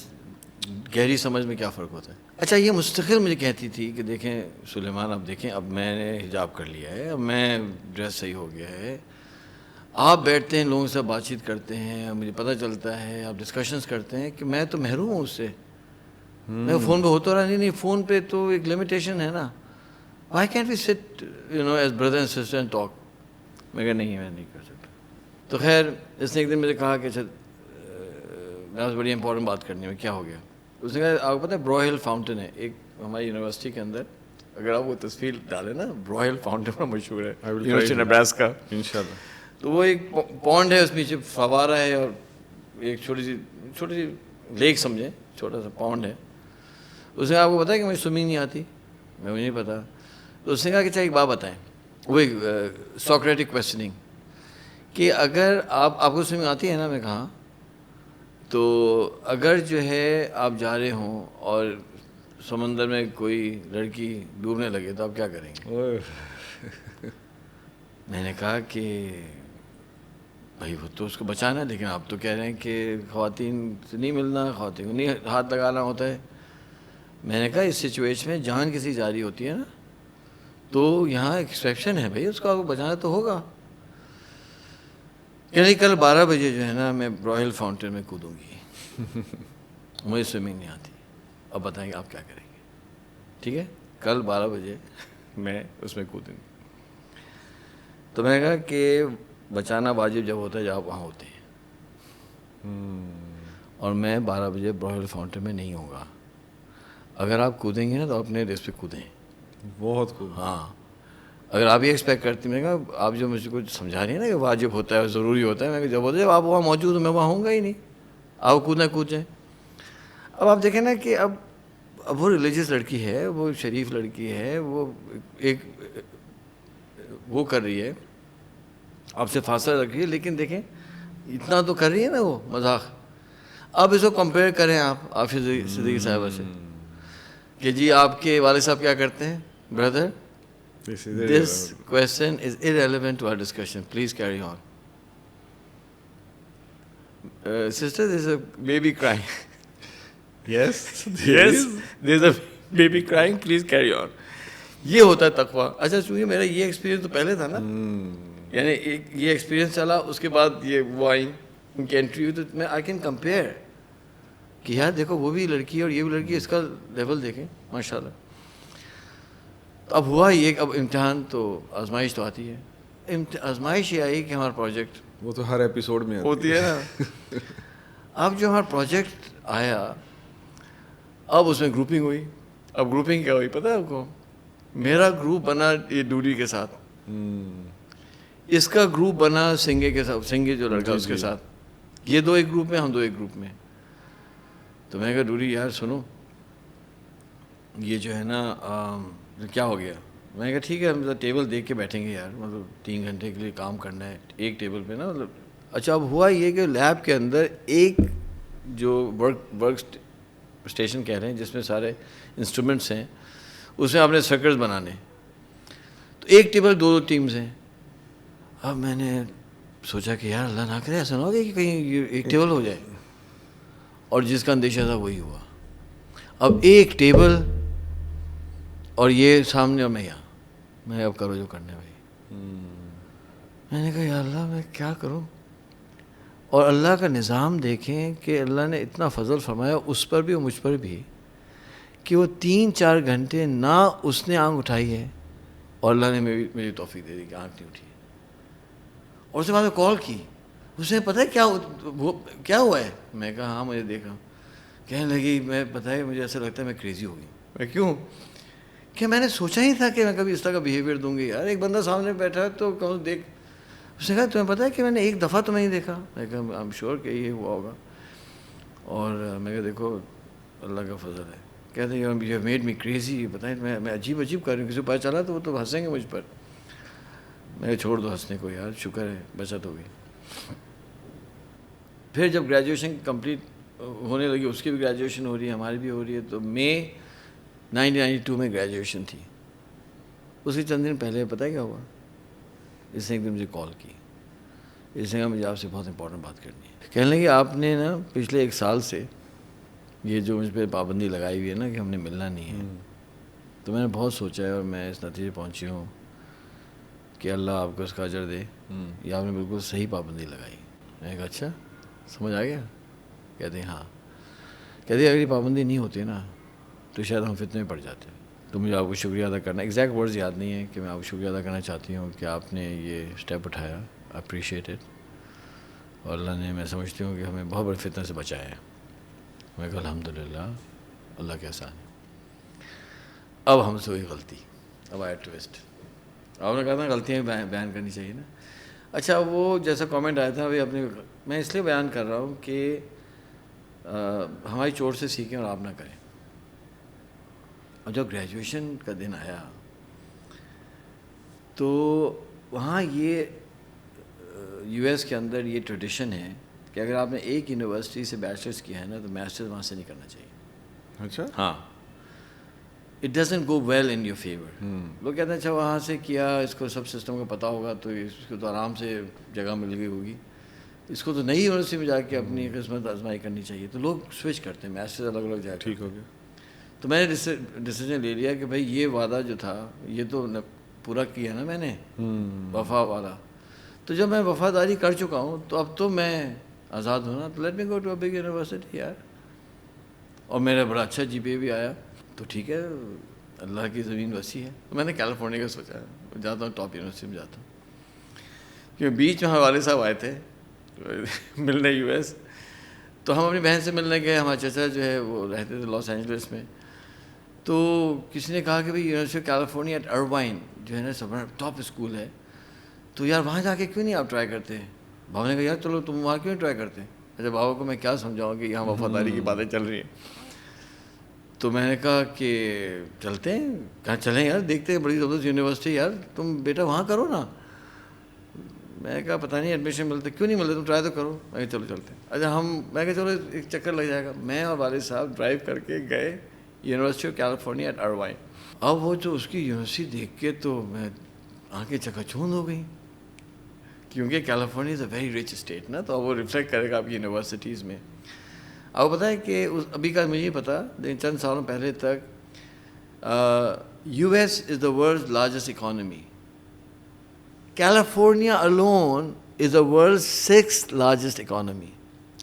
گہری سمجھ میں کیا فرق ہوتا ہے. اچھا یہ مستقل مجھے کہتی تھی کہ دیکھیں سلیمان, اب دیکھیں اب میں نے حجاب کر لیا ہے, اب میں ڈریس صحیح ہو گیا ہے, آپ بیٹھتے ہیں لوگوں سے بات چیت کرتے ہیں, مجھے پتہ چلتا ہے آپ ڈسکشنز کرتے ہیں کہ میں تو محروم ہوں اس سے. میں فون پہ ہوتا رہا, نہیں فون پہ تو ایک لمیٹیشن ہے نا. وائی کینٹ وی سٹ as brother and sister and talk. میں کہا نہیں میں نہیں کر سکتا. تو خیر اس نے ایک دن مجھے کہا کہ اچھا میں بڑی امپورٹنٹ بات کرنی ہے. کیا ہو گیا؟ اس نے کہا آپ کو پتہ ہے برو ہل فاؤنٹین ہے ایک ہماری یونیورسٹی کے اندر, اگر آپ وہ تصویر ڈالیں نا, برو ہل فاؤنٹین بڑا مشہور ہے یونیورسٹی نیبراسکا انشاءاللہ. تو وہ ایک پونڈ ہے, اس میں نیچے فوارہ ہے اور ایک چھوٹی سی لیک سمجھیں, چھوٹا سا پونڈ ہے. اس نے آپ کو بتایا کہ مجھے سوئمنگ نہیں آتی, میں مجھے نہیں پتا. تو اس نے کہا کہ چاہے ایک بات بتائیں, وہ ایک سوکریٹک کویسچننگ, کہ اگر آپ کو سوئمنگ آتی ہے نا. میں کہا تو اگر جو ہے آپ جا رہے ہوں اور سمندر میں کوئی لڑکی ڈوبنے لگے تو آپ کیا کریں گے؟ میں نے کہا کہ بھائی وہ تو اس کو بچانا ہے, لیکن آپ تو کہہ رہے ہیں کہ خواتین سے نہیں ملنا, خواتین کو نہیں ہاتھ لگانا ہوتا ہے. میں نے کہا اس سچویشن میں جان کسی جاری ہوتی ہے نا, تو یہاں ایکسپیکشن ہے بھائی, اس کو آپ کو بچانا تو ہوگا. کہ نہیں کل 12 بجے جو ہے نا میں برو ہل فاؤنٹین میں کودوں گی, مجھے سوئمنگ نہیں آتی. اب بتائیں گے آپ کیا کریں گے؟ ٹھیک ہے, کل 12 بجے میں اس میں کودوں گی. تو میں نے کہا کہ بچانا واجب جب ہوتا ہے جب آپ وہاں ہوتے ہیں, اور میں 12 بجے برو ہل فاؤنٹین میں نہیں ہوں گا. اگر آپ کودیں گے نا تو اپنے ریس پہ کودیں. بہت خوب. ہاں اگر آپ یہ ایکسپیکٹ کرتے ہیں, میں کہا آپ جو مجھے کچھ سمجھا رہی ہیں نا کہ واجب ہوتا ہے ضروری ہوتا ہے, میں کہا جب ہوتا ہے جب آپ وہاں موجود ہوں, میں وہاں ہوں گا ہی نہیں, آپ کودنا کود جائیں. اب آپ دیکھیں نا کہ اب وہ ریلیجیس لڑکی ہے, وہ شریف لڑکی ہے, وہ ایک وہ کر رہی ہے, آپ سے فاصلہ رکھ رہی ہے, لیکن دیکھیں اتنا تو کر رہی ہے نا وہ مذاق. اب اس کو کمپیئر کریں آپ عافیہ صدیقی صاحبہ سے کہ جی آپ کے والد صاحب کیا کرتے ہیں. Brother, this question is irrelevant to our discussion. Please carry on. Sister, there's a baby crying. Yes, there's a baby crying. Please carry on. یہ ہوتا ہے تقویٰ. اچھا چونکہ میرا یہ ایکسپیرینس تو پہلے تھا نا, یعنی ایک یہ ایکسپیرینس چلا, اس کے بعد یہ وہ آئیں ان کی انٹری ہوئی, تو میں آئی کین کمپیئر کہ یار دیکھو وہ بھی لڑکی ہے اور یہ بھی لڑکی ہے, اس کا لیول دیکھیں ماشاء اللہ. اب ہوا یہ کہ اب امتحان تو آزمائش تو آتی ہے, آزمائش یہ آئی کہ ہمارا پروجیکٹ, وہ تو ہر ایپیسوڈ میں ہوتی ہے نا. اب جو ہمارا پروجیکٹ آیا, اب اس میں گروپنگ ہوئی. اب گروپنگ کیا ہوئی پتہ ہے آپ کو, میرا گروپ بنا یہ ڈوڈی کے ساتھ, اس کا گروپ بنا سنگے کے ساتھ, سنگے جو لڑکا اس کے ساتھ, یہ دو ایک گروپ میں, ہم دو ایک گروپ میں. تو میں نے کہا ڈوڈی یار سنو, یہ جو ہے نا کیا ہو گیا. میں نے کہا ٹھیک ہے ہم ٹیبل دیکھ کے بیٹھیں گے یار, مطلب 3 گھنٹے کے لیے کام کرنا ہے ایک ٹیبل پہ نا, مطلب. اچھا اب ہوا یہ کہ لیب کے اندر ایک جو ورک اسٹیشن کہہ رہے ہیں جس میں سارے انسٹرومنٹس ہیں, اس میں آپ نے سرکٹس بنانے, تو ایک ٹیبل 2 ٹیمز ہیں. اب میں نے سوچا کہ یار اللہ نہ کرے ایسا نہ ہو گیا کہ کہیں یہ ایک ٹیبل ہو جائے, اور جس کا اندیشہ تھا وہی ہوا. اب ایک ٹیبل اور یہ سامنے اور میں یہاں, میں اب کرو جو کرنے بھائی. میں نے کہا یا اللہ میں کیا کروں. اور اللہ کا نظام دیکھیں کہ اللہ نے اتنا فضل فرمایا اس پر بھی اور مجھ پر بھی, کہ وہ 3-4 گھنٹے نہ اس نے آنکھ اٹھائی ہے, اور اللہ نے میری توفیق دے دی کہ آنکھ نہیں اٹھی ہے. اور اس کے بعد میں کال کی, اس نے پتہ ہے کیا ہوا ہے. میں کہا ہاں مجھے دیکھا. کہنے لگی میں پتہ ہے مجھے ایسا لگتا ہے میں کریزی ہو گئی. میں کیوں, کہ میں نے سوچا ہی تھا کہ میں کبھی اس طرح کا بیہیویئر دوں گی. یار ایک بندہ سامنے بیٹھا ہے تو کم دیکھ. اس نے کہا تمہیں پتہ ہے کہ میں نے ایک دفعہ تمہیں نہیں دیکھا. میں کہا آئی ایم شیور کہ یہ ہوا ہوگا. اور میں کہا دیکھو اللہ کا فضل ہے. کہتے ہیں you have made me crazy. بتائیں میں عجیب کر رہی ہوں, کسی کو پتہ چلا تو وہ تو ہنسیں گے مجھ پر. میں کہا چھوڑ دو ہنسنے کو یار, شکر ہے بچت ہو گئی. پھر جب گریجویشن کمپلیٹ ہونے لگی, اس کی بھی گریجویشن ہو رہی ہے, ہماری بھی ہو رہی ہے, تو مئی 1992 میں گریجویشن تھی. اس کے چند دن پہلے پتہ ہے کیا ہوا, اس نے ایک دن مجھے کال کی. اس نے کہا مجھے آپ سے بہت امپورٹنٹ بات کرنی ہے. کہنے لگے آپ نے نا پچھلے 1 سال سے یہ جو مجھ پہ پابندی لگائی ہوئی ہے نا کہ ہم نے ملنا نہیں ہے, تو میں نے بہت سوچا ہے اور میں اس نتیجے پہنچی ہوں کہ اللہ آپ کو اس کا اجر دے, یہ آپ نے بالکل صحیح پابندی لگائی. میں نے کہا اچھا سمجھ آ گیا. کہتے ہیں ہاں. کہتے ہیں اگر یہ پابندی نہیں ہوتی نا تو شاید ہم فتنے میں پڑ جاتے. تو مجھے آپ کو شکریہ ادا کرنا, ایگزیکٹ ورڈز یاد نہیں ہے کہ میں آپ کو شکریہ ادا کرنا چاہتی ہوں کہ آپ نے یہ اسٹیپ اٹھایا, اپریشیٹ اٹ. اور اللہ نے, میں سمجھتی ہوں کہ ہمیں بہت بڑے فتنے سے بچایا ہے. میں کہا الحمدللہ اللہ کے احسان ہے. اب ہم سے ہوئی غلطی, اب آیا ٹویسٹ. آپ نے کہا تھا غلطیاں بیان کرنی چاہیے نا. اچھا وہ جیسا کامنٹ آیا تھا ابھی اپنے, میں اس لیے بیان کر رہا ہوں کہ ہماری چوٹ سے سیکھیں اور آپ نہ کریں. اور جب گریجویشن کا دن آیا تو وہاں یہ یو ایس کے اندر یہ ٹریڈیشن ہے کہ اگر آپ نے ایک یونیورسٹی سے بیچلرس کیا ہے نا تو ماسٹرز وہاں سے نہیں کرنا چاہیے. اچھا ہاں, it doesn't go well in your favour. لوگ کہتے ہیں اچھا وہاں سے کیا, اس کو سب سسٹم کا پتہ ہوگا تو اس کو تو آرام سے جگہ مل گئی ہوگی, اس کو تو نئی یونیورسٹی میں جا کے اپنی قسمت آزمائی کرنی چاہیے. تو لوگ سوئچ کرتے ہیں, ماسٹرز الگ الگ جا کے. ٹھیک ہو گیا. تو میں نے ڈیسیجن لے لیا کہ بھائی یہ وعدہ جو تھا یہ تو پورا کیا نا میں نے, وفا والا. تو جب میں وفاداری کر چکا ہوں تو اب تو میں آزاد ہوں نا, تو let me go to a big university یار. اور میرا بڑا اچھا جی پی اے بھی آیا, تو ٹھیک ہے اللہ کی زمین وسیع ہے. تو میں نے کیلیفورنیا کا سوچا, جاتا ہوں ٹاپ یونیورسٹی میں جاتا ہوں. کیونکہ بیچ میں ہمارے والد صاحب آئے تھے ملنے یو ایس, تو ہم اپنی بہن سے ملنے گئے. ہمارے چچا جو ہے وہ رہتے تھے لاس اینجلس میں. تو کسی نے کہا کہ بھائی یونیورسٹی آف کیلیفورنیا ایٹ اروائن جو ہے نا سب ٹاپ اسکول ہے, تو یار وہاں جا کے کیوں نہیں آپ ٹرائی کرتے. بابا نے کہا یار چلو تم وہاں کیوں نہیں ٹرائی کرتے. اچھا بابا کو میں کیا سمجھاؤں کہ یہاں وفاداری کی باتیں چل رہی ہیں. تو میں نے کہا کہ چلتے ہیں. کہاں چلیں یار, دیکھتے ہیں بڑی زبردست یونیورسٹی یار, تم بیٹا وہاں کرو نا. میں نے کہا پتہ نہیں ایڈمیشن ملتے, کیوں نہیں ملتے, تم ٹرائی تو کرو. میں کہا چلو چلتے ہیں. اچھا میں کہا چلو ایک چکر لگ جائے گا. میں اور والد صاحب ڈرائیو کر کے گئے یونیورسٹی آف کیلیفورنیا ایٹ اروائن. اب وہ جو اس کی یونیورسٹی دیکھ کے تو میں آنکھیں چکا چوند ہو گئیں, کیونکہ California is a very rich state نا, تو وہ ریفلیکٹ کرے گا آپ کی یونیورسٹیز میں. آپ کو پتہ ہے کہ ابھی کا مجھے نہیں پتا, لیکن چند سالوں پہلے تک U S is the world largest economy. California alone is the world's 6th largest economy.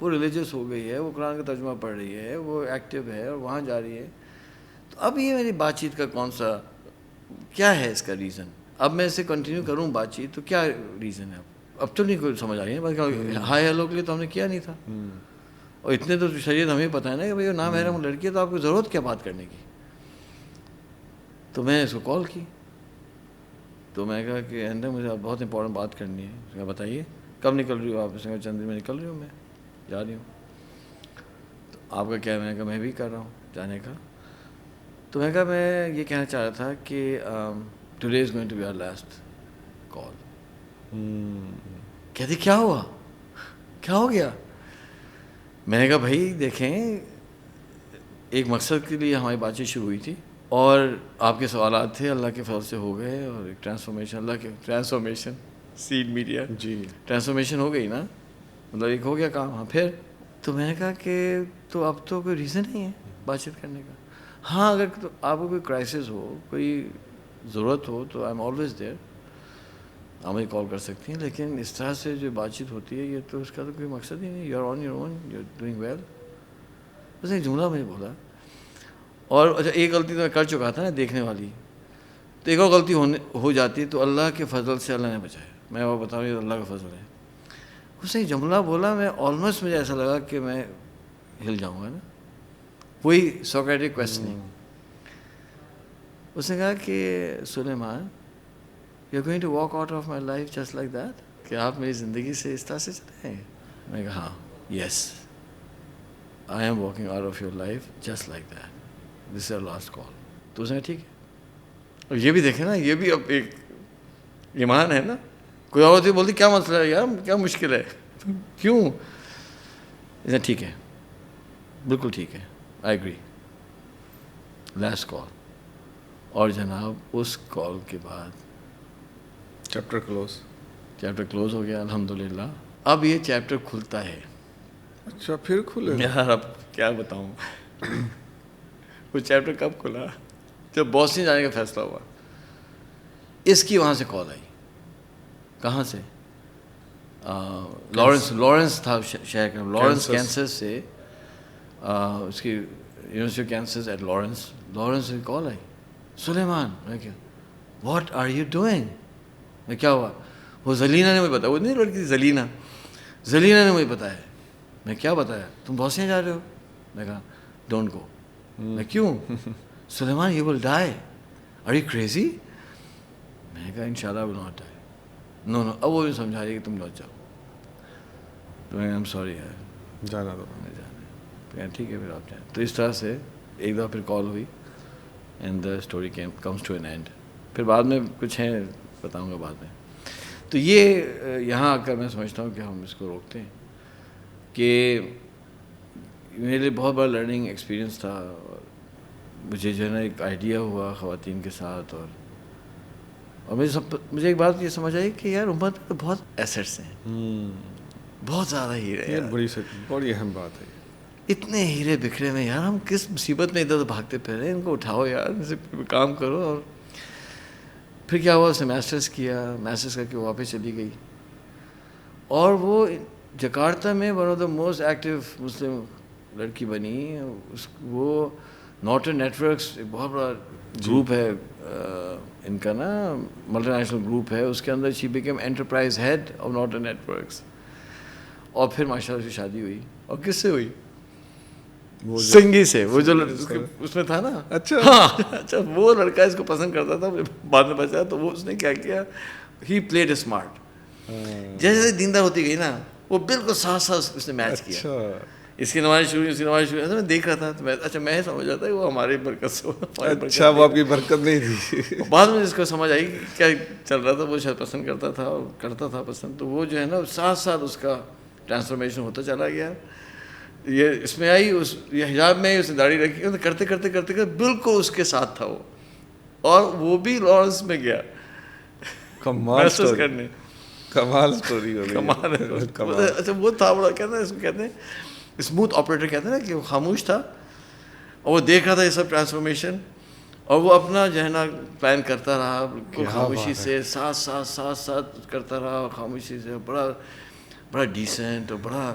وہ ریلیجس ہو گئی ہے, وہ قرآن کا ترجمہ پڑھ رہی ہے, وہ ایکٹیو ہے اور وہاں جا رہی ہے. تو اب یہ میری بات چیت کا کون سا کیا ہے اس کا ریزن؟ اب میں اسے کنٹینیو کروں بات چیت تو کیا ریزن ہے؟ اب تو نہیں کوئی سمجھ آ رہی ہے, بلکہ ہائی ہیلو کے لیے تو ہم نے کیا نہیں تھا, اور اتنے تو شریعت ہمیں پتہ ہے نا کہ بھائی نامحرم لڑکی ہے تو آپ کو ضرورت کیا بات کرنے کی. تو میں نے اس کو کال کی, تو میں کہا کہ اندر مجھے بہت امپورٹنٹ بات کرنی ہے. کہا بتائیے کب نکل رہی ہو آپ؟ اس نے کہا چند دن میں نکل رہی ہوں, میں جا رہی ہوں. تو آپ کا کیا؟ میں نے کہا میں بھی کر رہا ہوں جانے کا. تو میں کہا میں یہ کہنا چاہ رہا تھا کہ today is going to be our last call. کہتی کیا ہوا, کیا ہو گیا؟ میں نے کہا بھائی دیکھیں, ایک مقصد کے لیے ہماری بات چیت شروع ہوئی تھی, اور آپ کے سوالات تھے, اللہ کے فضل سے ہو گئے, اور ایک ٹرانسفارمیشن, اللہ کے ٹرانسفارمیشن, سیڈ میڈیا جی ٹرانسفارمیشن ہو گئی نا, مطلب ایک ہو گیا کام. ہاں پھر تو میں نے کہا کہ تو اب تو کوئی ریزن نہیں ہے بات چیت کرنے کا. ہاں اگر تو آپ کو کوئی کرائسس ہو, کوئی ضرورت ہو تو آئی ایم آلویز دیئر, آپ مجھے کال کر سکتی ہیں, لیکن اس طرح سے جو بات چیت ہوتی ہے یہ تو اس کا تو کوئی مقصد ہی نہیں. You are on your own, you are doing well. بس ایک جملہ میں نے بولا, اور اچھا ایک غلطی تو میں کر چکا تھا نا دیکھنے والی, تو ایک اور غلطی ہو جاتی تو اللہ کے فضل سے اللہ نے بچایا. میں وہ بتاؤں یہ اللہ کا فضل ہے. اس نے جملہ بولا, میں آلموسٹ مجھے ایسا لگا کہ میں ہل جاؤں گا نا, وہی سوکریٹک کویسچننگ. اس نے کہا کہ Sulaiman you are going to walk out of my life just like that, کہ آپ میری زندگی سے اس طرح سے چلے ہیں. میں نے کہا ہاں, yes I am walking out of your life just like that, this is your last call. تو اس نے کہا ٹھیک ہے. اور یہ بھی دیکھیں نا, یہ بھی اب ایک ایمان ہے نا. کوئی اور ہوتی بولتی کیا مسئلہ ہے یار, کیا مشکل ہے, کیوں؟ اس نے ٹھیک ہے, بالکل ٹھیک ہے, آئی ایگری, لاسٹ کال. اور جناب اس کال کے بعد چیپٹر کلوز ہو گیا الحمدللہ. اب یہ چیپٹر کھلتا ہے. اچھا پھر کھلے یار اب کیا بتاؤں, وہ چیپٹر کب کھلا؟ جب بوسنیا جانے کا فیصلہ ہوا. اس کی وہاں سے کال آئی. کہاں سے؟ لارنس تھا شہر کا, لارنس کینسس سے, اس کی یونیورسٹی آف کینسس ایٹ لارنس سے کال آئی. سلیمان, میں کیا واٹ آر یو ڈوئنگ؟ میں کیا ہوا؟ وہ زلینہ نے مجھے بتایا, وہ نہیں لڑکی تھی زلینہ نے مجھے بتایا. میں کیا بتایا؟ تم بوسنیا جا رہے ہو؟ میں کہا ڈونٹ گو. میں کیوں؟ Sulaiman you will die, are you crazy? میں نے کہا انشاءاللہ ول ناٹ ڈائی. نو. اب وہ بھی سمجھا رہی کہ تم لوٹ جاؤ. تو میں ایم سوری ہے, جانا دو, ٹھیک ہے پھر آپ جائیں. تو اس طرح سے ایک دفعہ پھر کال ہوئی, and the story comes to an end. پھر بعد میں کچھ ہیں بتاؤں گا بعد میں. تو یہ یہاں آ کر میں سمجھتا ہوں کہ ہم اس کو روکتے ہیں, کہ میرے لیے بہت بڑا لرننگ ایکسپیرینس تھا. مجھے جو ہے نا ایک آئیڈیا ہوا خواتین کے ساتھ, اور مجھے ایک بات یہ سمجھ آئی کہ یار امت میں بہت ایسٹس ہیں, بہت زیادہ ہیرے. بڑی اہم بات ہے. اتنے ہیرے بکھرے میں یار, ہم کس مصیبت میں ادھر ادھر بھاگتے پھرے, ان کو اٹھاؤ یار, ان سے کام کرو. اور پھر کیا ہوا, اس نے ماسٹرس کیا, ماسٹرس کر کے واپس چلی گئی, اور وہ جکارتا میں one of the most active Muslim لڑکی بنی. وہ نارٹن نیٹورکس ایک بہت بڑا گروپ ہے ان کا نا, ملٹی نیشنل گروپ ہے, اس کے اندر she became enterprise head of Norton networks. اور پھر ماشاء اللہ اس کی شادی ہوئی. اور کس سے ہوئی؟ سنگی سے, وہ جو اس میں تھا نا. اچھا ہاں اچھا, وہ لڑکا اس کو پسند کرتا تھا, بعد میں بچا. تو وہ اس نے کیا کیا, ہی پلیڈ اسمارٹ. جیسے جیسے دیندار ہوتی گئی نا, وہ بالکل ساتھ ساتھ اس نے میچ کیا. اس کی نماز شروع, اس کی نماز شروع. میں دیکھ رہا تھا تو میں سمجھ جاتا ہے وہ ہماری برکت سے. اچھا وہ آپ کی برکت نہیں تھی. بعد میں جس کو سمجھ آئی کیا چل رہا تھا, وہ شاید پسند کرتا تھا اور کرتا تھا پسند. تو وہ جو ہے نا ساتھ ساتھ اس کا ٹرانسفارمیشن ہوتا چلا گیا. یہ اس میں آئی, یہ حجاب میں اس نے داڑھی رکھی, کرتے کرتے کرتے کرتے بالکل اس کے ساتھ تھا وہ. اور وہ بھی لارنس میں گیا محسوس کرنے. کمال اسٹوری ہو گئی. اچھا وہ تھا بڑا, کہتے ہیں اس کو کہتے ہیں اسموتھ آپریٹر, کہتے ہیں نا, کہ وہ خاموش تھا اور وہ دیکھ رہا تھا یہ سب ٹرانسفارمیشن, اور وہ اپنا جو ہے نا پلان کرتا رہا بالکل خاموشی سے, ساتھ ساتھ کرتا رہا خاموشی سے. بڑا ڈیسنٹ اور بڑا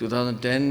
2010